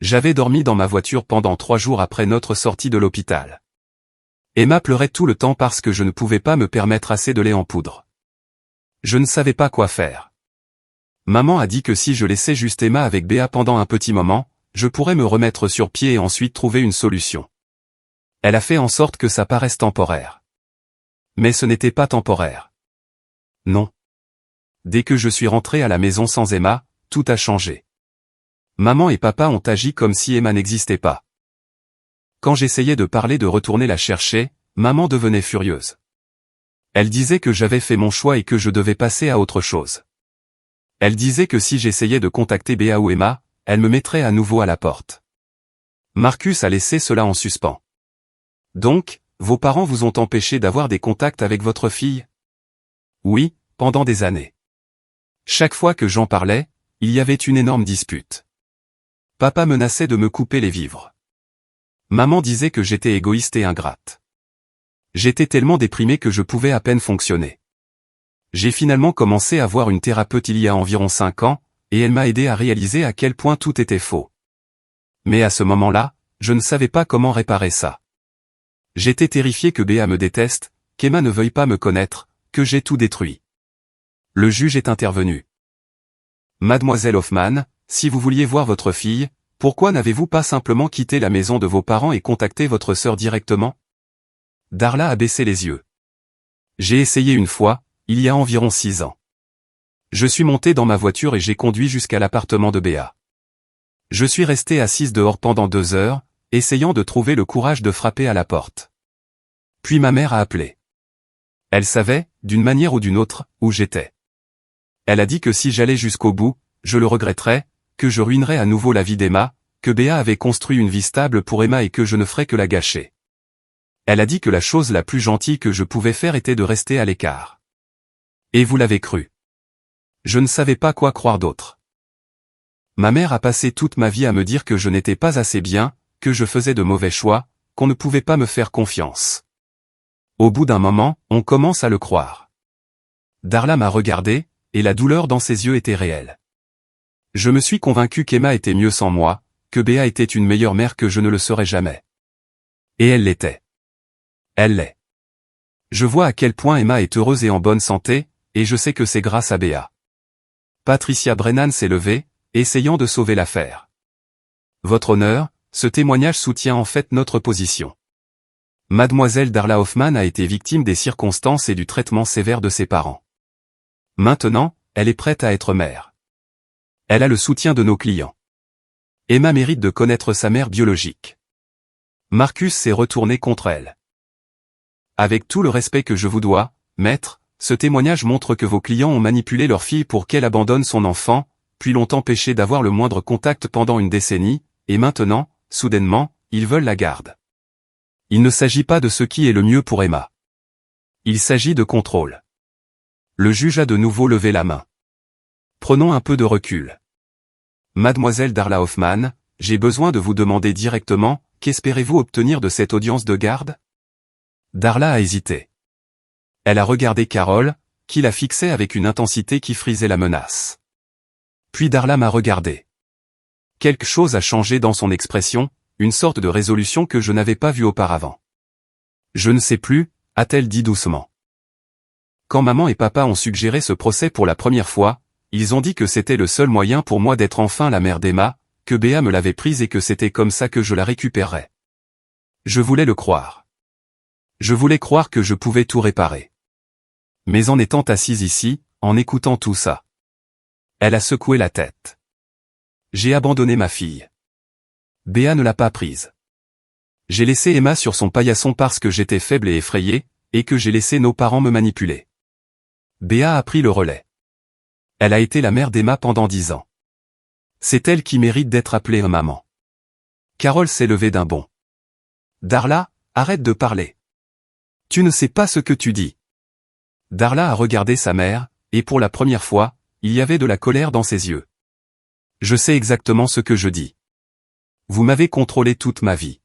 [SPEAKER 1] J'avais dormi dans ma voiture pendant 3 jours après notre sortie de l'hôpital. Emma pleurait tout le temps parce que je ne pouvais pas me permettre assez de lait en poudre. Je ne savais pas quoi faire. Maman a dit que si je laissais juste Emma avec Béa pendant un petit moment, je pourrais me remettre sur pied et ensuite trouver une solution. Elle a fait en sorte que ça paraisse temporaire. Mais ce n'était pas temporaire. Non. Dès que je suis rentré à la maison sans Emma, tout a changé. Maman et papa ont agi comme si Emma n'existait pas. Quand j'essayais de parler de retourner la chercher, maman devenait furieuse. Elle disait que j'avais fait mon choix et que je devais passer à autre chose. Elle disait que si j'essayais de contacter Béa ou Emma, elle me mettrait à nouveau à la porte. Marcus a laissé cela en suspens. Donc, vos parents vous ont empêché d'avoir des contacts avec votre fille? Oui, pendant des années. Chaque fois que j'en parlais, il y avait une énorme dispute. Papa menaçait de me couper les vivres. Maman disait que j'étais égoïste et ingrate. J'étais tellement déprimé que je pouvais à peine fonctionner. J'ai finalement commencé à voir une thérapeute il y a environ 5 ans, et elle m'a aidé à réaliser à quel point tout était faux. Mais à ce moment-là, je ne savais pas comment réparer ça. J'étais terrifié que Béa me déteste, qu'Emma ne veuille pas me connaître, que j'ai tout détruit. Le juge est intervenu. Mademoiselle Hoffman, si vous vouliez voir votre fille, pourquoi n'avez-vous pas simplement quitté la maison de vos parents et contacté votre sœur directement? Darla a baissé les yeux. J'ai essayé une fois, il y a environ 6 ans. Je suis monté dans ma voiture et j'ai conduit jusqu'à l'appartement de Béa. Je suis resté assise dehors pendant 2 heures, essayant de trouver le courage de frapper à la porte. Puis ma mère a appelé. Elle savait, d'une manière ou d'une autre, où j'étais. Elle a dit que si j'allais jusqu'au bout, je le regretterais, que je ruinerais à nouveau la vie d'Emma, que Béa avait construit une vie stable pour Emma et que je ne ferais que la gâcher. Elle a dit que la chose la plus gentille que je pouvais faire était de rester à l'écart. Et vous l'avez cru. Je ne savais pas quoi croire d'autre. Ma mère a passé toute ma vie à me dire que je n'étais pas assez bien, que je faisais de mauvais choix, qu'on ne pouvait pas me faire confiance. Au bout d'un moment, on commence à le croire. Darla m'a regardé, et la douleur dans ses yeux était réelle. Je me suis convaincu qu'Emma était mieux sans moi, que Béa était une meilleure mère que je ne le serais jamais. Et elle l'était. Elle l'est. Je vois à quel point Emma est heureuse et en bonne santé, et je sais que c'est grâce à Béa. Patricia Brennan s'est levée, essayant de sauver l'affaire. Votre honneur, ce témoignage soutient en fait notre position. Mademoiselle Darla Hoffman a été victime des circonstances et du traitement sévère de ses parents. Maintenant, elle est prête à être mère. Elle a le soutien de nos clients. Emma mérite de connaître sa mère biologique. Marcus s'est retourné contre elle. Avec tout le respect que je vous dois, maître, ce témoignage montre que vos clients ont manipulé leur fille pour qu'elle abandonne son enfant, puis l'ont empêché d'avoir le moindre contact pendant une décennie, et maintenant, soudainement, ils veulent la garde. Il ne s'agit pas de ce qui est le mieux pour Emma. Il s'agit de contrôle. Le juge a de nouveau levé la main. Prenons un peu de recul. Mademoiselle Darla Hoffman, j'ai besoin de vous demander directement, qu'espérez-vous obtenir de cette audience de garde? Darla a hésité. Elle a regardé Carole, qui la fixait avec une intensité qui frisait la menace. Puis Darla m'a regardé. Quelque chose a changé dans son expression, une sorte de résolution que je n'avais pas vue auparavant. Je ne sais plus, a-t-elle dit doucement. Quand maman et papa ont suggéré ce procès pour la première fois, ils ont dit que c'était le seul moyen pour moi d'être enfin la mère d'Emma, que Béa me l'avait prise et que c'était comme ça que je la récupérerais. Je voulais le croire. Je voulais croire que je pouvais tout réparer. Mais en étant assise ici, en écoutant tout ça, elle a secoué la tête. J'ai abandonné ma fille. Béa ne l'a pas prise. J'ai laissé Emma sur son paillasson parce que j'étais faible et effrayée, et que j'ai laissé nos parents me manipuler. Béa a pris le relais. Elle a été la mère d'Emma pendant 10 ans. C'est elle qui mérite d'être appelée maman. Carole s'est levée d'un bond. Darla, arrête de parler. Tu ne sais pas ce que tu dis. Darla a regardé sa mère, et pour la première fois, il y avait de la colère dans ses yeux. Je sais exactement ce que je dis. Vous m'avez contrôlé toute ma vie.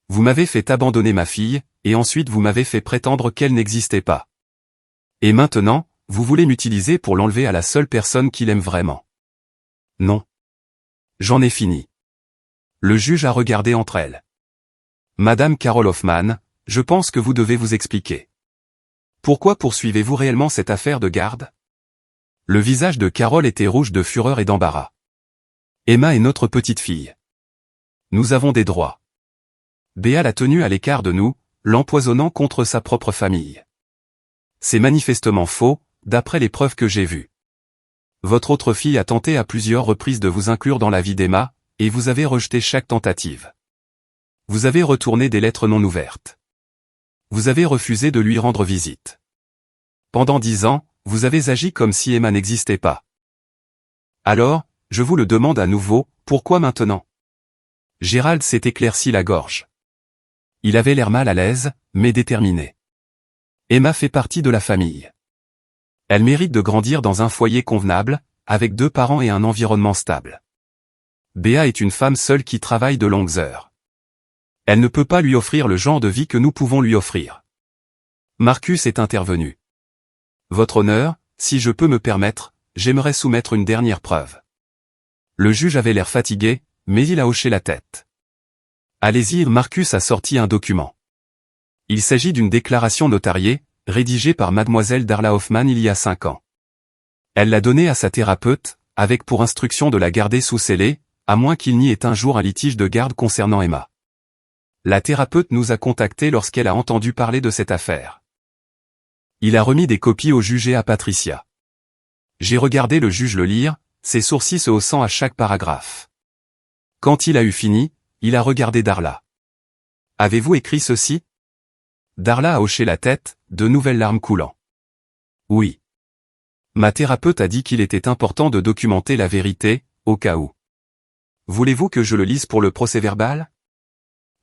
[SPEAKER 1] Vous m'avez fait abandonner ma fille, et ensuite vous m'avez fait prétendre qu'elle n'existait pas. Et maintenant, vous voulez m'utiliser pour l'enlever à la seule personne qui l'aime vraiment. Non. J'en ai fini. Le juge a regardé entre elles. Madame Carole Hoffman, je pense que vous devez vous expliquer. Pourquoi poursuivez-vous réellement cette affaire de garde? Le visage de Carole était rouge de fureur et d'embarras. Emma est notre petite fille. Nous avons des droits. Béa l'a tenue à l'écart de nous, l'empoisonnant contre sa propre famille. C'est manifestement faux, d'après les preuves que j'ai vues. Votre autre fille a tenté à plusieurs reprises de vous inclure dans la vie d'Emma, et vous avez rejeté chaque tentative. Vous avez retourné des lettres non ouvertes. Vous avez refusé de lui rendre visite. Pendant 10 ans, vous avez agi comme si Emma n'existait pas. Alors, je vous le demande à nouveau, pourquoi maintenant? Gérald s'est éclairci la gorge. Il avait l'air mal à l'aise, mais déterminé. Emma fait partie de la famille. Elle mérite de grandir dans un foyer convenable, avec 2 parents et un environnement stable. Béa est une femme seule qui travaille de longues heures. Elle ne peut pas lui offrir le genre de vie que nous pouvons lui offrir. Marcus est intervenu. Votre honneur, si je peux me permettre, j'aimerais soumettre une dernière preuve. Le juge avait l'air fatigué, mais il a hoché la tête. Allez-y, Marcus a sorti un document. Il s'agit d'une déclaration notariée, rédigée par mademoiselle Darla Hoffman il y a 5 ans. Elle l'a donnée à sa thérapeute, avec pour instruction de la garder sous scellé, à moins qu'il n'y ait un jour un litige de garde concernant Emma. La thérapeute nous a contactés lorsqu'elle a entendu parler de cette affaire. Il a remis des copies au juge et à Patricia. J'ai regardé le juge le lire, ses sourcils se haussant à chaque paragraphe. Quand il a eu fini, il a regardé Darla. Avez-vous écrit ceci? Darla a hoché la tête, de nouvelles larmes coulant. Oui. Ma thérapeute a dit qu'il était important de documenter la vérité, au cas où. Voulez-vous que je le lise pour le procès-verbal?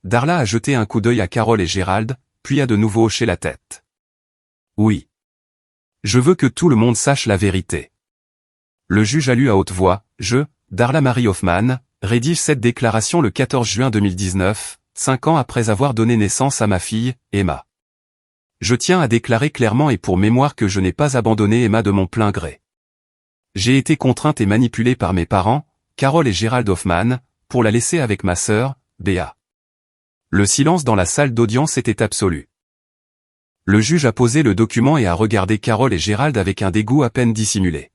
[SPEAKER 1] Darla a jeté un coup d'œil à Carole et Gérald, puis a de nouveau hoché la tête. Oui. Je veux que tout le monde sache la vérité. Le juge a lu à haute voix, Darla Marie Hoffman, rédige cette déclaration le 14 juin 2019, 5 ans après avoir donné naissance à ma fille, Emma. Je tiens à déclarer clairement et pour mémoire que je n'ai pas abandonné Emma de mon plein gré. J'ai été contrainte et manipulée par mes parents, Carole et Gérald Hoffman, pour la laisser avec ma sœur, Béa. Le silence dans la salle d'audience était absolu. Le juge a posé le document et a regardé Carole et Gérald avec un dégoût à peine dissimulé.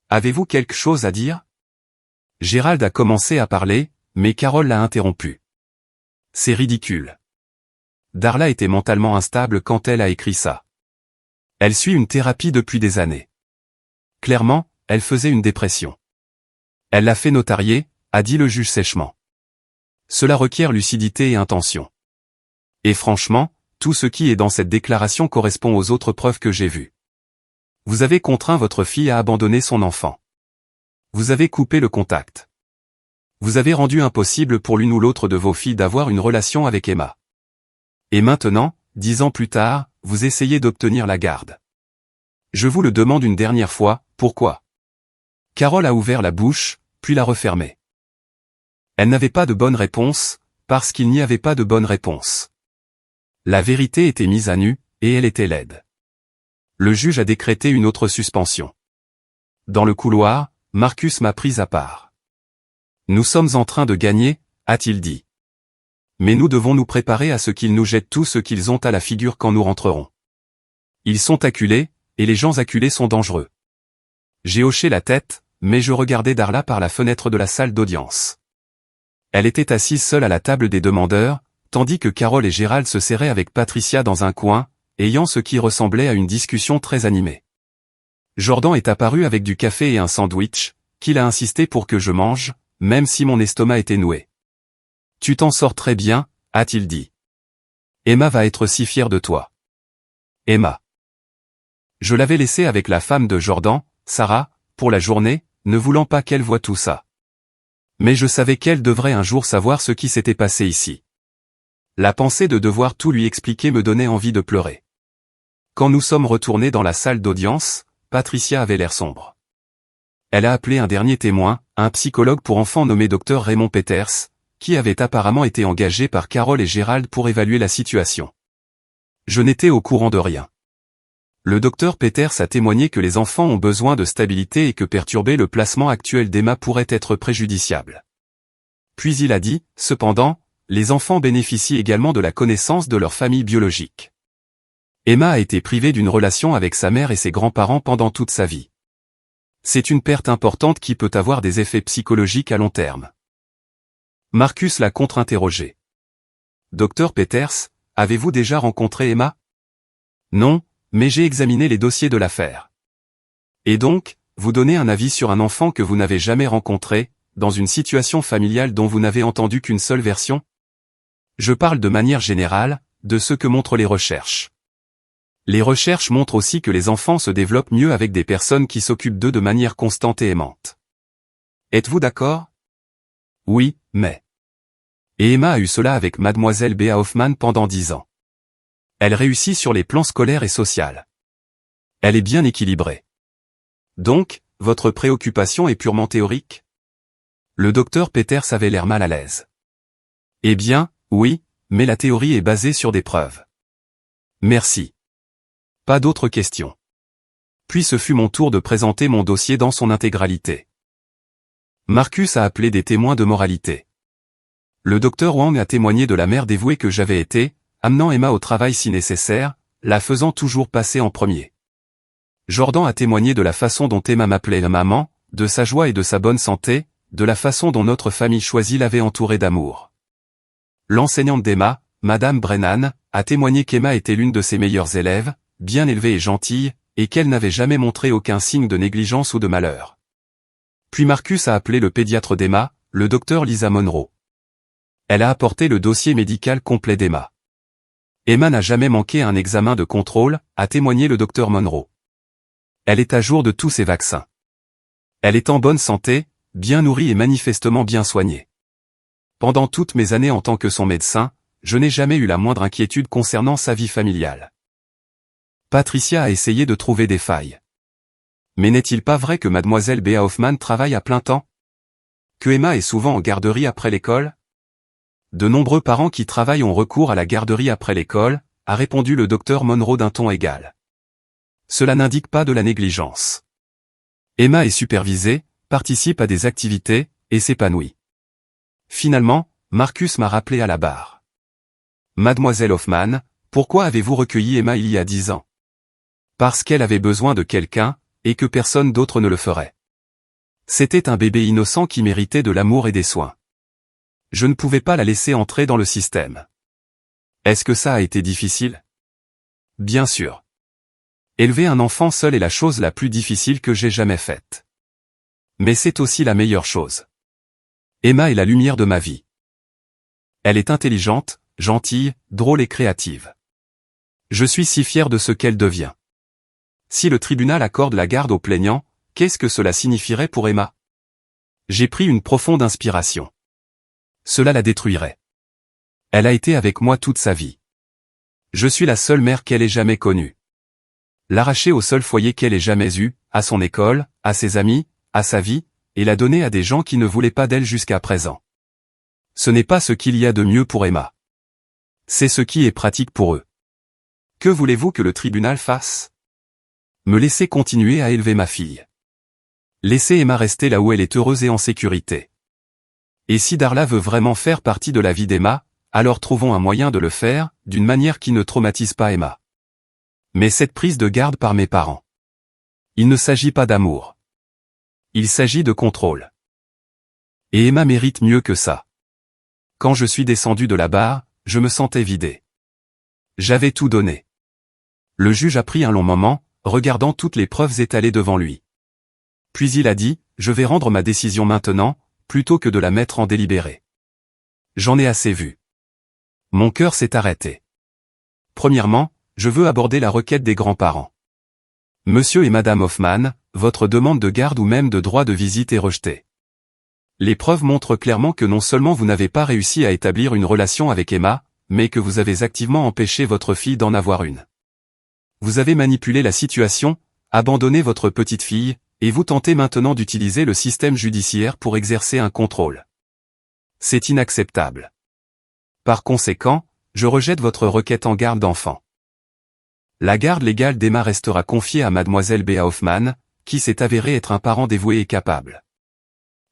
[SPEAKER 1] Avez-vous quelque chose à dire? Gérald a commencé à parler, mais Carole l'a interrompu. C'est ridicule. Darla était mentalement instable quand elle a écrit ça. Elle suit une thérapie depuis des années. Clairement, elle faisait une dépression. Elle l'a fait notarier, a dit le juge sèchement. Cela requiert lucidité et intention. Et franchement, tout ce qui est dans cette déclaration correspond aux autres preuves que j'ai vues. Vous avez contraint votre fille à abandonner son enfant. Vous avez coupé le contact. Vous avez rendu impossible pour l'une ou l'autre de vos filles d'avoir une relation avec Emma. Et maintenant, 10 ans plus tard, vous essayez d'obtenir la garde. Je vous le demande une dernière fois, pourquoi? Carole a ouvert la bouche, puis l'a refermée. Elle n'avait pas de bonne réponse, parce qu'il n'y avait pas de bonne réponse. La vérité était mise à nu, et elle était laide. Le juge a décrété une autre suspension. Dans le couloir, Marcus m'a prise à part. Nous sommes en train de gagner, a-t-il dit. Mais nous devons nous préparer à ce qu'ils nous jettent tout ce qu'ils ont à la figure quand nous rentrerons. Ils sont acculés, et les gens acculés sont dangereux. J'ai hoché la tête, mais je regardais Darla par la fenêtre de la salle d'audience. Elle était assise seule à la table des demandeurs, tandis que Carole et Gérald se serraient avec Patricia dans un coin, ayant ce qui ressemblait à une discussion très animée. Jordan est apparu avec du café et un sandwich, qu'il a insisté pour que je mange, même si mon estomac était noué. Tu t'en sors très bien, a-t-il dit. Emma va être si fière de toi. Emma. Je l'avais laissée avec la femme de Jordan, Sarah, pour la journée, ne voulant pas qu'elle voie tout ça. Mais je savais qu'elle devrait un jour savoir ce qui s'était passé ici. La pensée de devoir tout lui expliquer me donnait envie de pleurer. Quand nous sommes retournés dans la salle d'audience, Patricia avait l'air sombre. Elle a appelé un dernier témoin, un psychologue pour enfants nommé Dr Raymond Peters, qui avait apparemment été engagé par Carole et Gérald pour évaluer la situation. Je n'étais au courant de rien. Le docteur Peters a témoigné que les enfants ont besoin de stabilité et que perturber le placement actuel d'Emma pourrait être préjudiciable. Puis il a dit, cependant, les enfants bénéficient également de la connaissance de leur famille biologique. Emma a été privée d'une relation avec sa mère et ses grands-parents pendant toute sa vie. C'est une perte importante qui peut avoir des effets psychologiques à long terme. Marcus l'a contre-interrogé. Docteur Peters, avez-vous déjà rencontré Emma? Non, mais j'ai examiné les dossiers de l'affaire. Et donc, vous donnez un avis sur un enfant que vous n'avez jamais rencontré, dans une situation familiale dont vous n'avez entendu qu'une seule version? Je parle de manière générale, de ce que montrent les recherches. Les recherches montrent aussi que les enfants se développent mieux avec des personnes qui s'occupent d'eux de manière constante et aimante. Êtes-vous d'accord? Oui, mais... Et Emma a eu cela avec mademoiselle Bea Hoffman pendant 10 ans. Elle réussit sur les plans scolaires et social. Elle est bien équilibrée. Donc, votre préoccupation est purement théorique? Le docteur Peters avait l'air mal à l'aise. Eh bien, oui, mais la théorie est basée sur des preuves. Merci. Pas d'autres questions. Puis ce fut mon tour de présenter mon dossier dans son intégralité. Marcus a appelé des témoins de moralité. Le docteur Wang a témoigné de la mère dévouée que j'avais été, amenant Emma au travail si nécessaire, la faisant toujours passer en premier. Jordan a témoigné de la façon dont Emma m'appelait la maman, de sa joie et de sa bonne santé, de la façon dont notre famille choisie l'avait entourée d'amour. L'enseignante d'Emma, Madame Brennan, a témoigné qu'Emma était l'une de ses meilleures élèves, bien élevée et gentille, et qu'elle n'avait jamais montré aucun signe de négligence ou de malheur. Puis Marcus a appelé le pédiatre d'Emma, le docteur Lisa Monroe. Elle a apporté le dossier médical complet d'Emma. Emma n'a jamais manqué un examen de contrôle, a témoigné le docteur Monroe. Elle est à jour de tous ses vaccins. Elle est en bonne santé, bien nourrie et manifestement bien soignée. Pendant toutes mes années en tant que son médecin, je n'ai jamais eu la moindre inquiétude concernant sa vie familiale. Patricia a essayé de trouver des failles. Mais n'est-il pas vrai que mademoiselle Bea Hoffman travaille à plein temps? Que Emma est souvent en garderie après l'école? De nombreux parents qui travaillent ont recours à la garderie après l'école, a répondu le docteur Monroe d'un ton égal. Cela n'indique pas de la négligence. Emma est supervisée, participe à des activités, et s'épanouit. Finalement, Marcus m'a rappelé à la barre. Mademoiselle Hoffman, Pourquoi avez-vous recueilli Emma il y a 10 ans? Parce qu'elle avait besoin de quelqu'un, et que personne d'autre ne le ferait. C'était un bébé innocent qui méritait de l'amour et des soins. Je ne pouvais pas la laisser entrer dans le système. Est-ce que ça a été difficile? Bien sûr. Élever un enfant seul est la chose la plus difficile que j'ai jamais faite. Mais c'est aussi la meilleure chose. Emma est la lumière de ma vie. Elle est intelligente, gentille, drôle et créative. Je suis si fier de ce qu'elle devient. Si le tribunal accorde la garde au plaignant, qu'est-ce que cela signifierait pour Emma? J'ai pris une profonde inspiration. Cela la détruirait. Elle a été avec moi toute sa vie. Je suis la seule mère qu'elle ait jamais connue. L'arracher au seul foyer qu'elle ait jamais eu, à son école, à ses amis, à sa vie, et la donner à des gens qui ne voulaient pas d'elle jusqu'à présent. Ce n'est pas ce qu'il y a de mieux pour Emma. C'est ce qui est pratique pour eux. Que voulez-vous que le tribunal fasse? Me laisser continuer à élever ma fille. Laissez Emma rester là où elle est heureuse et en sécurité. Et si Darla veut vraiment faire partie de la vie d'Emma, alors trouvons un moyen de le faire, d'une manière qui ne traumatise pas Emma. Mais cette prise de garde par mes parents. Il ne s'agit pas d'amour. Il s'agit de contrôle. Et Emma mérite mieux que ça. Quand je suis descendu de la barre, je me sentais vidé. J'avais tout donné. Le juge a pris un long moment, regardant toutes les preuves étalées devant lui. Puis il a dit, je vais rendre ma décision maintenant, plutôt que de la mettre en délibéré. J'en ai assez vu. Mon cœur s'est arrêté. Premièrement, je veux aborder la requête des grands-parents. Monsieur et Madame Hoffman, votre demande de garde ou même de droit de visite est rejetée. Les preuves montrent clairement que non seulement vous n'avez pas réussi à établir une relation avec Emma, mais que vous avez activement empêché votre fille d'en avoir une. Vous avez manipulé la situation, abandonné votre petite fille, et vous tentez maintenant d'utiliser le système judiciaire pour exercer un contrôle. C'est inacceptable. Par conséquent, je rejette votre requête en garde d'enfant. La garde légale d'Emma restera confiée à Mademoiselle Béa Hoffman, qui s'est avérée être un parent dévoué et capable.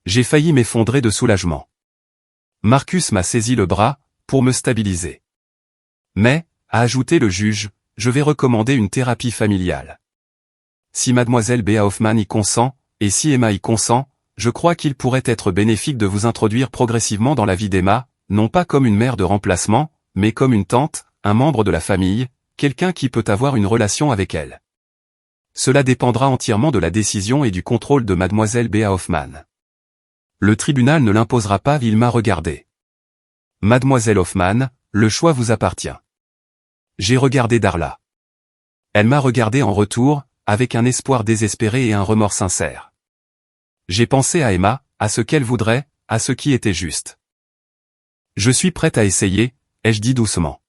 [SPEAKER 1] J'ai failli m'effondrer de soulagement. Marcus m'a saisi le bras, pour me stabiliser. Mais, a ajouté le juge, je vais recommander une thérapie familiale. Si Mademoiselle Béa Hoffman y consent, et si Emma y consent, je crois qu'il pourrait être bénéfique de vous introduire progressivement dans la vie d'Emma, non pas comme une mère de remplacement, mais comme une tante, un membre de la famille, quelqu'un qui peut avoir une relation avec elle. Cela dépendra entièrement de la décision et du contrôle de Mademoiselle Béa Hoffman. Le tribunal ne l'imposera pas, il m'a regardé. Mademoiselle Hoffman, le choix vous appartient. J'ai regardé Darla. Elle m'a regardé en retour, avec un espoir désespéré et un remords sincère. J'ai pensé à Emma, à ce qu'elle voudrait, à ce qui était juste. Je suis prête à essayer, ai-je dit doucement.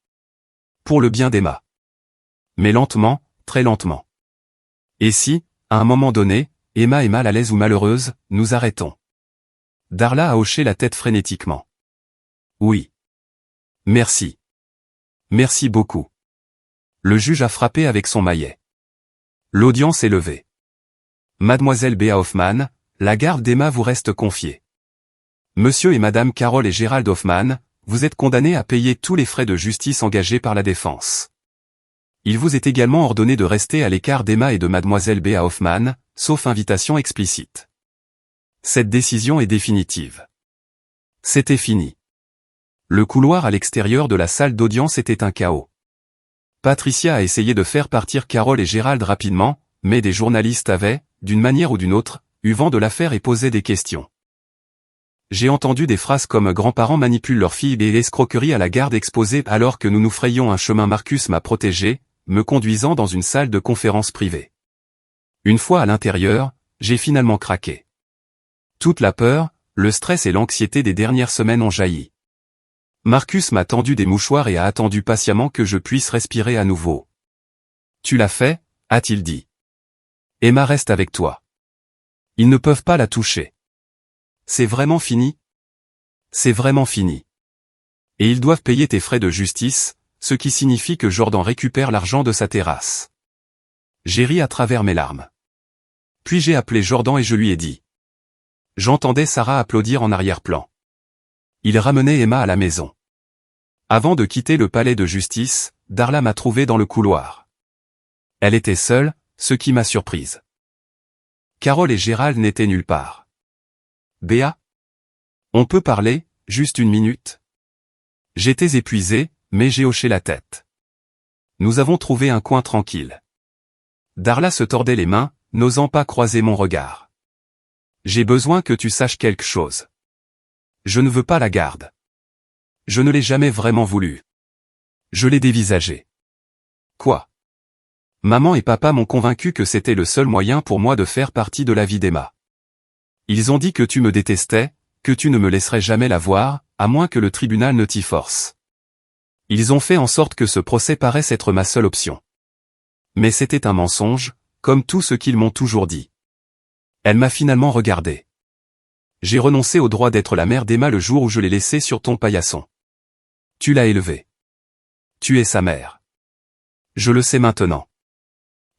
[SPEAKER 1] Pour le bien d'Emma. Mais lentement, très lentement. Et si, à un moment donné, Emma est mal à l'aise ou malheureuse, nous arrêtons. Darla a hoché la tête frénétiquement. Oui. Merci. Merci beaucoup. Le juge a frappé avec son maillet. L'audience est levée. Mademoiselle Béa Hoffman, la garde d'Emma vous reste confiée. Monsieur et Madame Carole et Gérald Hoffman, vous êtes condamnés à payer tous les frais de justice engagés par la défense. Il vous est également ordonné de rester à l'écart d'Emma et de Mademoiselle Béa Hoffman, sauf invitation explicite. Cette décision est définitive. C'était fini. Le couloir à l'extérieur de la salle d'audience était un chaos. Patricia a essayé de faire partir Carole et Gérald rapidement, mais des journalistes avaient, d'une manière ou d'une autre, eu vent de l'affaire et posaient des questions. J'ai entendu des phrases comme « grands-parents manipulent leurs filles » et « escroquerie à la garde exposée alors que nous nous frayions un chemin ». Marcus m'a protégé, me conduisant dans une salle de conférence privée. Une fois à l'intérieur, j'ai finalement craqué. Toute la peur, le stress et l'anxiété des dernières semaines ont jailli. Marcus m'a tendu des mouchoirs et a attendu patiemment que je puisse respirer à nouveau. « Tu l'as fait ?» a-t-il dit. « Emma reste avec toi. Ils ne peuvent pas la toucher. C'est vraiment fini ? C'est vraiment fini. Et ils doivent payer tes frais de justice, ce qui signifie que Jordan récupère l'argent de sa terrasse. » J'ai ri à travers mes larmes. Puis j'ai appelé Jordan et je lui ai dit. J'entendais Sarah applaudir en arrière-plan. Il ramenait Emma à la maison. Avant de quitter le palais de justice, Darla m'a trouvé dans le couloir. Elle était seule, ce qui m'a surprise. Carole et Gérald n'étaient nulle part. Béa? On peut parler, juste une minute? J'étais épuisé, mais j'ai hoché la tête. Nous avons trouvé un coin tranquille. Darla se tordait les mains, n'osant pas croiser mon regard. J'ai besoin que tu saches quelque chose. Je ne veux pas la garde. Je ne l'ai jamais vraiment voulu. Je l'ai dévisagé. Quoi? Maman et papa m'ont convaincu que c'était le seul moyen pour moi de faire partie de la vie d'Emma. Ils ont dit que tu me détestais, que tu ne me laisserais jamais la voir, à moins que le tribunal ne t'y force. Ils ont fait en sorte que ce procès paraisse être ma seule option. Mais c'était un mensonge, comme tout ce qu'ils m'ont toujours dit. Elle m'a finalement regardé. J'ai renoncé au droit d'être la mère d'Emma le jour où je l'ai laissée sur ton paillasson. Tu l'as élevée. Tu es sa mère. Je le sais maintenant.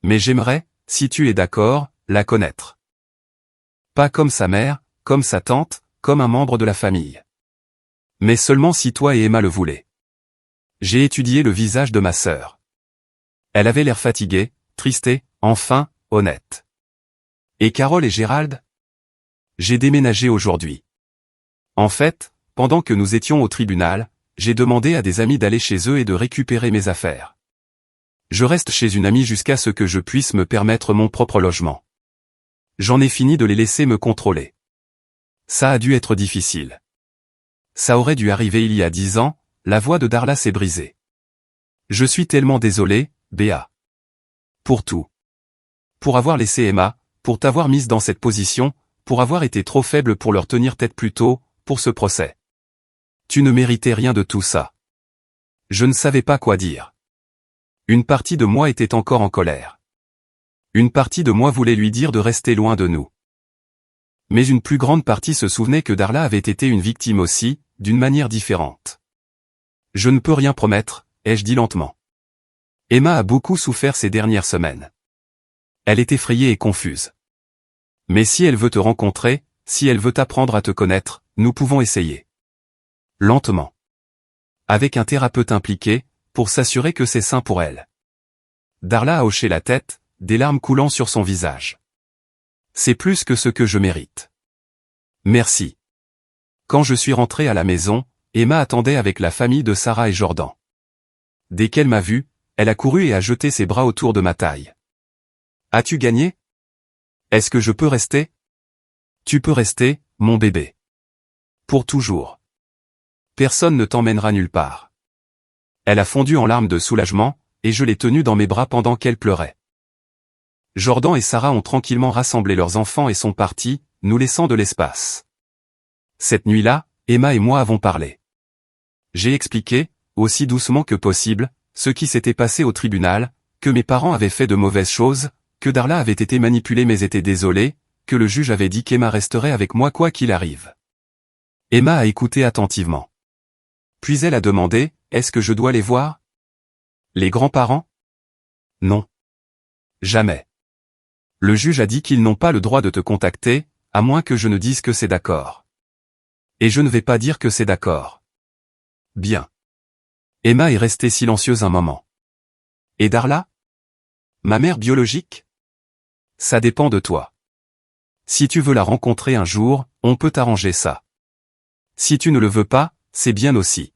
[SPEAKER 1] Mais j'aimerais, si tu es d'accord, la connaître. Pas comme sa mère, comme sa tante, comme un membre de la famille. Mais seulement si toi et Emma le voulez. J'ai étudié le visage de ma sœur. Elle avait l'air fatiguée, tristée, enfin, honnête. Et Carole et Gérald? J'ai déménagé aujourd'hui. En fait, pendant que nous étions au tribunal, j'ai demandé à des amis d'aller chez eux et de récupérer mes affaires. Je reste chez une amie jusqu'à ce que je puisse me permettre mon propre logement. J'en ai fini de les laisser me contrôler. Ça a dû être difficile. Ça aurait dû arriver il y a 10 ans, la voix de Darla s'est brisée. Je suis tellement désolé, Béa. Pour tout. Pour avoir laissé Emma, pour t'avoir mise dans cette position, pour avoir été trop faible pour leur tenir tête plus tôt, pour ce procès. Tu ne méritais rien de tout ça. Je ne savais pas quoi dire. Une partie de moi était encore en colère. Une partie de moi voulait lui dire de rester loin de nous. Mais une plus grande partie se souvenait que Darla avait été une victime aussi, d'une manière différente. Je ne peux rien promettre, ai-je dit lentement. Emma a beaucoup souffert ces dernières semaines. Elle est effrayée et confuse. Mais si elle veut te rencontrer, si elle veut apprendre à te connaître, nous pouvons essayer. Lentement. Avec un thérapeute impliqué, pour s'assurer que c'est sain pour elle. Darla a hoché la tête, des larmes coulant sur son visage. C'est plus que ce que je mérite. Merci. Quand je suis rentré à la maison, Emma attendait avec la famille de Sarah et Jordan. Dès qu'elle m'a vu, elle a couru et a jeté ses bras autour de ma taille. As-tu gagné? Est-ce que je peux rester? Tu peux rester, mon bébé. Pour toujours. Personne ne t'emmènera nulle part. Elle a fondu en larmes de soulagement, et je l'ai tenue dans mes bras pendant qu'elle pleurait. Jordan et Sarah ont tranquillement rassemblé leurs enfants et sont partis, nous laissant de l'espace. Cette nuit-là, Emma et moi avons parlé. J'ai expliqué, aussi doucement que possible, ce qui s'était passé au tribunal, que mes parents avaient fait de mauvaises choses, que Darla avait été manipulée mais était désolée, que le juge avait dit qu'Emma resterait avec moi quoi qu'il arrive. Emma a écouté attentivement. Puis elle a demandé, est-ce que je dois les voir? Les grands-parents? Non. Jamais. Le juge a dit qu'ils n'ont pas le droit de te contacter, à moins que je ne dise que c'est d'accord. Et je ne vais pas dire que c'est d'accord. Bien. Emma est restée silencieuse un moment. Et Darla? Ma mère biologique? Ça dépend de toi. Si tu veux la rencontrer un jour, on peut arranger ça. Si tu ne le veux pas, c'est bien aussi.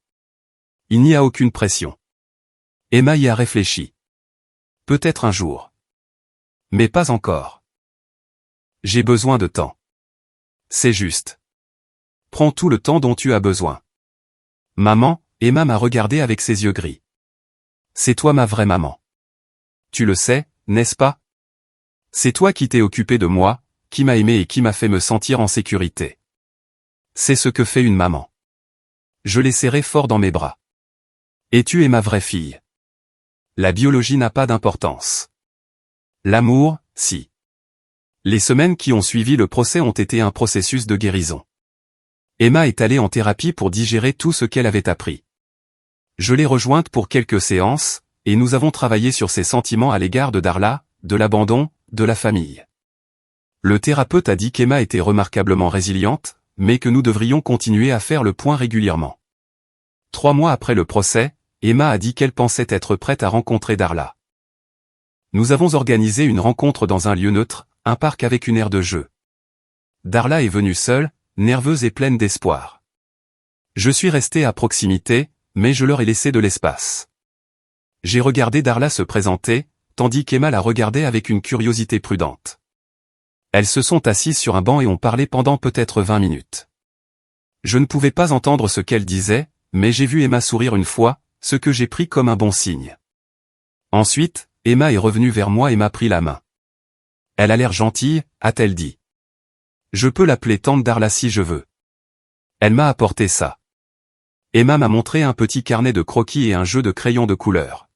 [SPEAKER 1] Il n'y a aucune pression. Emma y a réfléchi. Peut-être un jour. Mais pas encore. J'ai besoin de temps. C'est juste. Prends tout le temps dont tu as besoin. Maman, Emma m'a regardé avec ses yeux gris. C'est toi ma vraie maman. Tu le sais, n'est-ce pas? C'est toi qui t'es occupé de moi, qui m'a aimé et qui m'a fait me sentir en sécurité. C'est ce que fait une maman. Je l'ai serré fort dans mes bras. Et tu es ma vraie fille. La biologie n'a pas d'importance. L'amour, si. Les semaines qui ont suivi le procès ont été un processus de guérison. Emma est allée en thérapie pour digérer tout ce qu'elle avait appris. Je l'ai rejointe pour quelques séances, et nous avons travaillé sur ses sentiments à l'égard de Darla, de l'abandon, de la famille. Le thérapeute a dit qu'Emma était remarquablement résiliente, mais que nous devrions continuer à faire le point régulièrement. 3 mois après le procès, Emma a dit qu'elle pensait être prête à rencontrer Darla. Nous avons organisé une rencontre dans un lieu neutre, un parc avec une aire de jeu. Darla est venue seule, nerveuse et pleine d'espoir. Je suis resté à proximité, mais je leur ai laissé de l'espace. J'ai regardé Darla se présenter, tandis qu'Emma la regardait avec une curiosité prudente. Elles se sont assises sur un banc et ont parlé pendant peut-être 20 minutes. Je ne pouvais pas entendre ce qu'elle disait, mais j'ai vu Emma sourire une fois, ce que j'ai pris comme un bon signe. Ensuite, Emma est revenue vers moi et m'a pris la main. Elle a l'air gentille, a-t-elle dit. Je peux l'appeler tante Darla si je veux. Elle m'a apporté ça. Emma m'a montré un petit carnet de croquis et un jeu de crayons de couleur.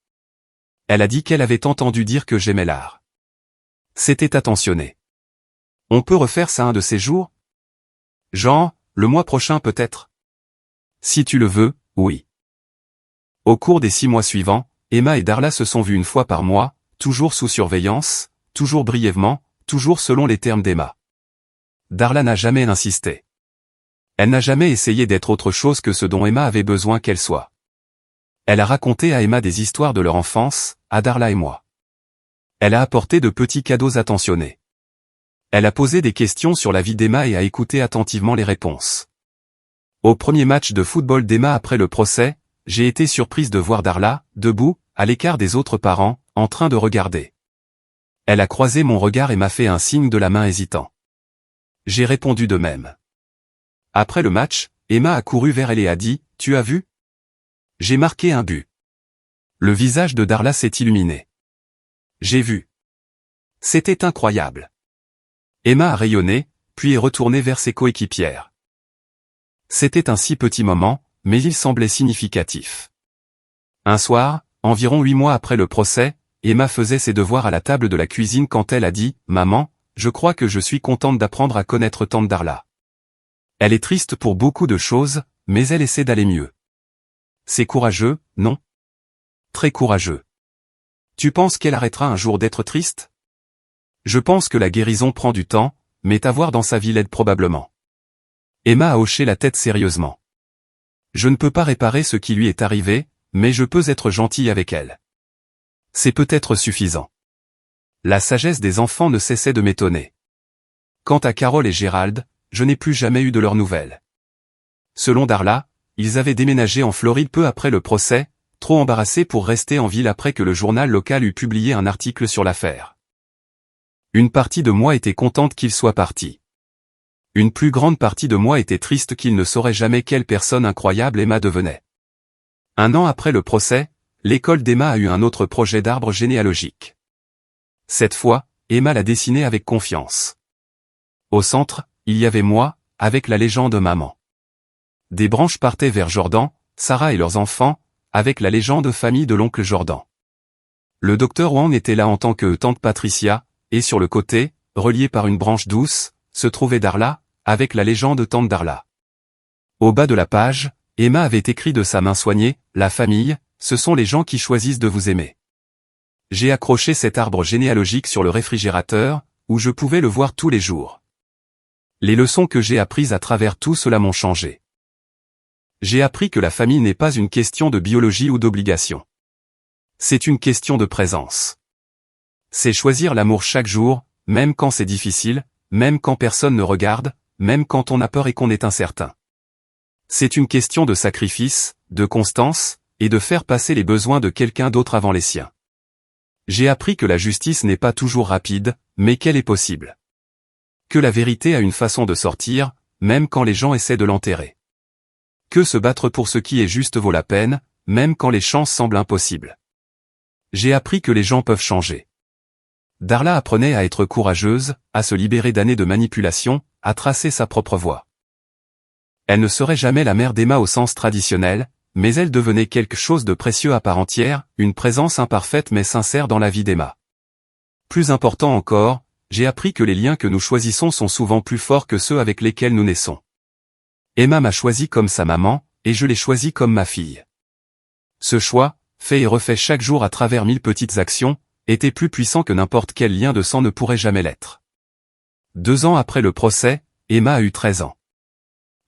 [SPEAKER 1] Elle a dit qu'elle avait entendu dire que j'aimais l'art. C'était attentionné. On peut refaire ça un de ces jours? Genre, le mois prochain peut-être? Si tu le veux, oui. Au cours des 6 mois suivants, Emma et Darla se sont vues une fois par mois, toujours sous surveillance, toujours brièvement, toujours selon les termes d'Emma. Darla n'a jamais insisté. Elle n'a jamais essayé d'être autre chose que ce dont Emma avait besoin qu'elle soit. Elle a raconté à Emma des histoires de leur enfance, à Darla et moi. Elle a apporté de petits cadeaux attentionnés. Elle a posé des questions sur la vie d'Emma et a écouté attentivement les réponses. Au premier match de football d'Emma après le procès, j'ai été surprise de voir Darla, debout, à l'écart des autres parents, en train de regarder. Elle a croisé mon regard et m'a fait un signe de la main hésitant. J'ai répondu de même. Après le match, Emma a couru vers elle et a dit « Tu as vu ? J'ai marqué un but. » Le visage de Darla s'est illuminé. J'ai vu. C'était incroyable. Emma a rayonné, puis est retournée vers ses coéquipières. C'était un si petit moment, mais il semblait significatif. Un soir, environ 8 mois après le procès, Emma faisait ses devoirs à la table de la cuisine quand elle a dit « Maman, je crois que je suis contente d'apprendre à connaître tante Darla. Elle est triste pour beaucoup de choses, mais elle essaie d'aller mieux. » C'est courageux, non? Très courageux. Tu penses qu'elle arrêtera un jour d'être triste? Je pense que la guérison prend du temps, mais t'avoir dans sa vie l'aide probablement. Emma a hoché la tête sérieusement. Je ne peux pas réparer ce qui lui est arrivé, mais je peux être gentille avec elle. C'est peut-être suffisant. La sagesse des enfants ne cessait de m'étonner. Quant à Carole et Gérald, je n'ai plus jamais eu de leurs nouvelles. Selon Darla, ils avaient déménagé en Floride peu après le procès, trop embarrassés pour rester en ville après que le journal local eut publié un article sur l'affaire. Une partie de moi était contente qu'ils soient partis. Une plus grande partie de moi était triste qu'ils ne sauraient jamais quelle personne incroyable Emma devenait. 1 an après le procès, l'école d'Emma a eu un autre projet d'arbre généalogique. Cette fois, Emma l'a dessiné avec confiance. Au centre, il y avait moi, avec la légende maman. Des branches partaient vers Jordan, Sarah et leurs enfants, avec la légende famille de l'oncle Jordan. Le docteur Wang était là en tant que tante Patricia, et sur le côté, relié par une branche douce, se trouvait Darla, avec la légende tante Darla. Au bas de la page, Emma avait écrit de sa main soignée, « La famille, ce sont les gens qui choisissent de vous aimer. » J'ai accroché cet arbre généalogique sur le réfrigérateur, où je pouvais le voir tous les jours. Les leçons que j'ai apprises à travers tout cela m'ont changé. J'ai appris que la famille n'est pas une question de biologie ou d'obligation. C'est une question de présence. C'est choisir l'amour chaque jour, même quand c'est difficile, même quand personne ne regarde, même quand on a peur et qu'on est incertain. C'est une question de sacrifice, de constance, et de faire passer les besoins de quelqu'un d'autre avant les siens. J'ai appris que la justice n'est pas toujours rapide, mais qu'elle est possible. Que la vérité a une façon de sortir, même quand les gens essaient de l'enterrer. Que se battre pour ce qui est juste vaut la peine, même quand les chances semblent impossibles. J'ai appris que les gens peuvent changer. Darla apprenait à être courageuse, à se libérer d'années de manipulation, à tracer sa propre voie. Elle ne serait jamais la mère d'Emma au sens traditionnel, mais elle devenait quelque chose de précieux à part entière, une présence imparfaite mais sincère dans la vie d'Emma. Plus important encore, j'ai appris que les liens que nous choisissons sont souvent plus forts que ceux avec lesquels nous naissons. Emma m'a choisi comme sa maman, et je l'ai choisie comme ma fille. Ce choix, fait et refait chaque jour à travers 1000 petites actions, était plus puissant que n'importe quel lien de sang ne pourrait jamais l'être. 2 ans après le procès, Emma a eu 13 ans.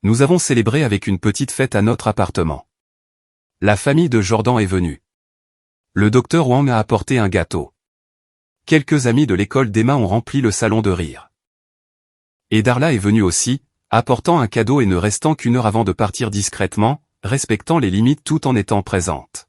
[SPEAKER 1] Nous avons célébré avec une petite fête à notre appartement. La famille de Jordan est venue. Le docteur Wang a apporté un gâteau. Quelques amis de l'école d'Emma ont rempli le salon de rire. Et Darla est venue aussi, apportant un cadeau et ne restant qu'une heure avant de partir discrètement, respectant les limites tout en étant présente.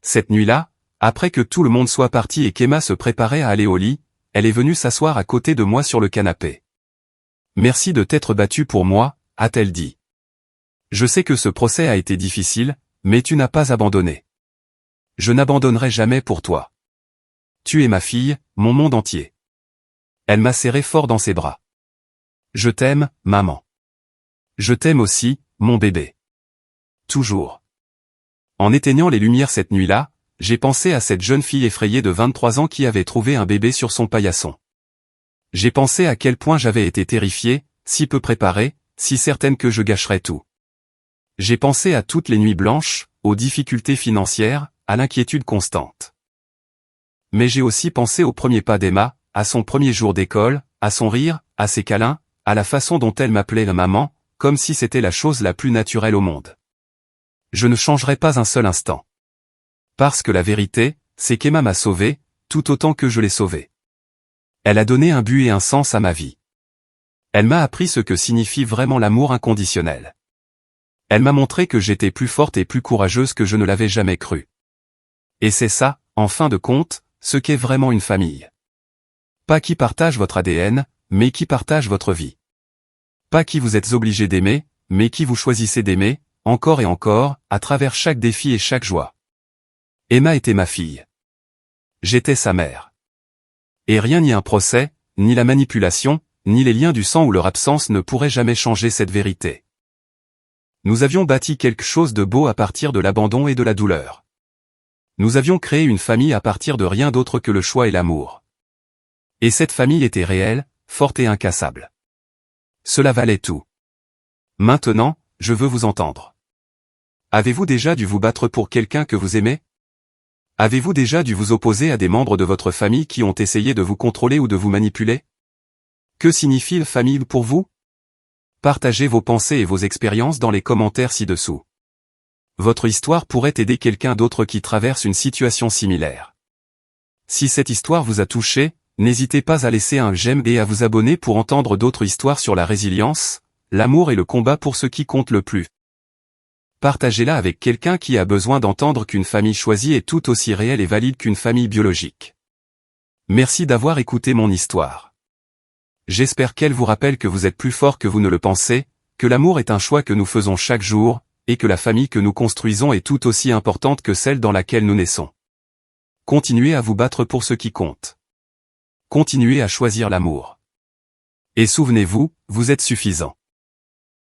[SPEAKER 1] Cette nuit-là, après que tout le monde soit parti et qu'Emma se préparait à aller au lit, elle est venue s'asseoir à côté de moi sur le canapé. « Merci de t'être battu pour moi », a-t-elle dit. « Je sais que ce procès a été difficile, mais tu n'as pas abandonné. Je n'abandonnerai jamais pour toi. Tu es ma fille, mon monde entier. » Elle m'a serré fort dans ses bras. « Je t'aime, maman. Je t'aime aussi, mon bébé. Toujours. » En éteignant les lumières cette nuit-là, j'ai pensé à cette jeune fille effrayée de 23 ans qui avait trouvé un bébé sur son paillasson. J'ai pensé à quel point j'avais été terrifié, si peu préparé, si certaine que je gâcherais tout. J'ai pensé à toutes les nuits blanches, aux difficultés financières, à l'inquiétude constante. Mais j'ai aussi pensé au premier pas d'Emma, à son premier jour d'école, à son rire, à ses câlins, à la façon dont elle m'appelait la maman, comme si c'était la chose la plus naturelle au monde. Je ne changerai pas un seul instant. Parce que la vérité, c'est qu'Emma m'a sauvé, tout autant que je l'ai sauvée. Elle a donné un but et un sens à ma vie. Elle m'a appris ce que signifie vraiment l'amour inconditionnel. Elle m'a montré que j'étais plus forte et plus courageuse que je ne l'avais jamais cru. Et c'est ça, en fin de compte, ce qu'est vraiment une famille. Pas qui partage votre ADN, mais qui partage votre vie. Pas qui vous êtes obligé d'aimer, mais qui vous choisissez d'aimer, encore et encore, à travers chaque défi et chaque joie. Emma était ma fille. J'étais sa mère. Et rien ni un procès, ni la manipulation, ni les liens du sang ou leur absence ne pourraient jamais changer cette vérité. Nous avions bâti quelque chose de beau à partir de l'abandon et de la douleur. Nous avions créé une famille à partir de rien d'autre que le choix et l'amour. Et cette famille était réelle, forte et incassable. Cela valait tout. Maintenant, je veux vous entendre. Avez-vous déjà dû vous battre pour quelqu'un que vous aimez? Avez-vous déjà dû vous opposer à des membres de votre famille qui ont essayé de vous contrôler ou de vous manipuler? Que signifie la famille pour vous? Partagez vos pensées et vos expériences dans les commentaires ci-dessous. Votre histoire pourrait aider quelqu'un d'autre qui traverse une situation similaire. Si cette histoire vous a touché, n'hésitez pas à laisser un j'aime et à vous abonner pour entendre d'autres histoires sur la résilience, l'amour et le combat pour ce qui compte le plus. Partagez-la avec quelqu'un qui a besoin d'entendre qu'une famille choisie est tout aussi réelle et valide qu'une famille biologique. Merci d'avoir écouté mon histoire. J'espère qu'elle vous rappelle que vous êtes plus fort que vous ne le pensez, que l'amour est un choix que nous faisons chaque jour, et que la famille que nous construisons est tout aussi importante que celle dans laquelle nous naissons. Continuez à vous battre pour ce qui compte. Continuez à choisir l'amour. Et souvenez-vous, vous êtes suffisant.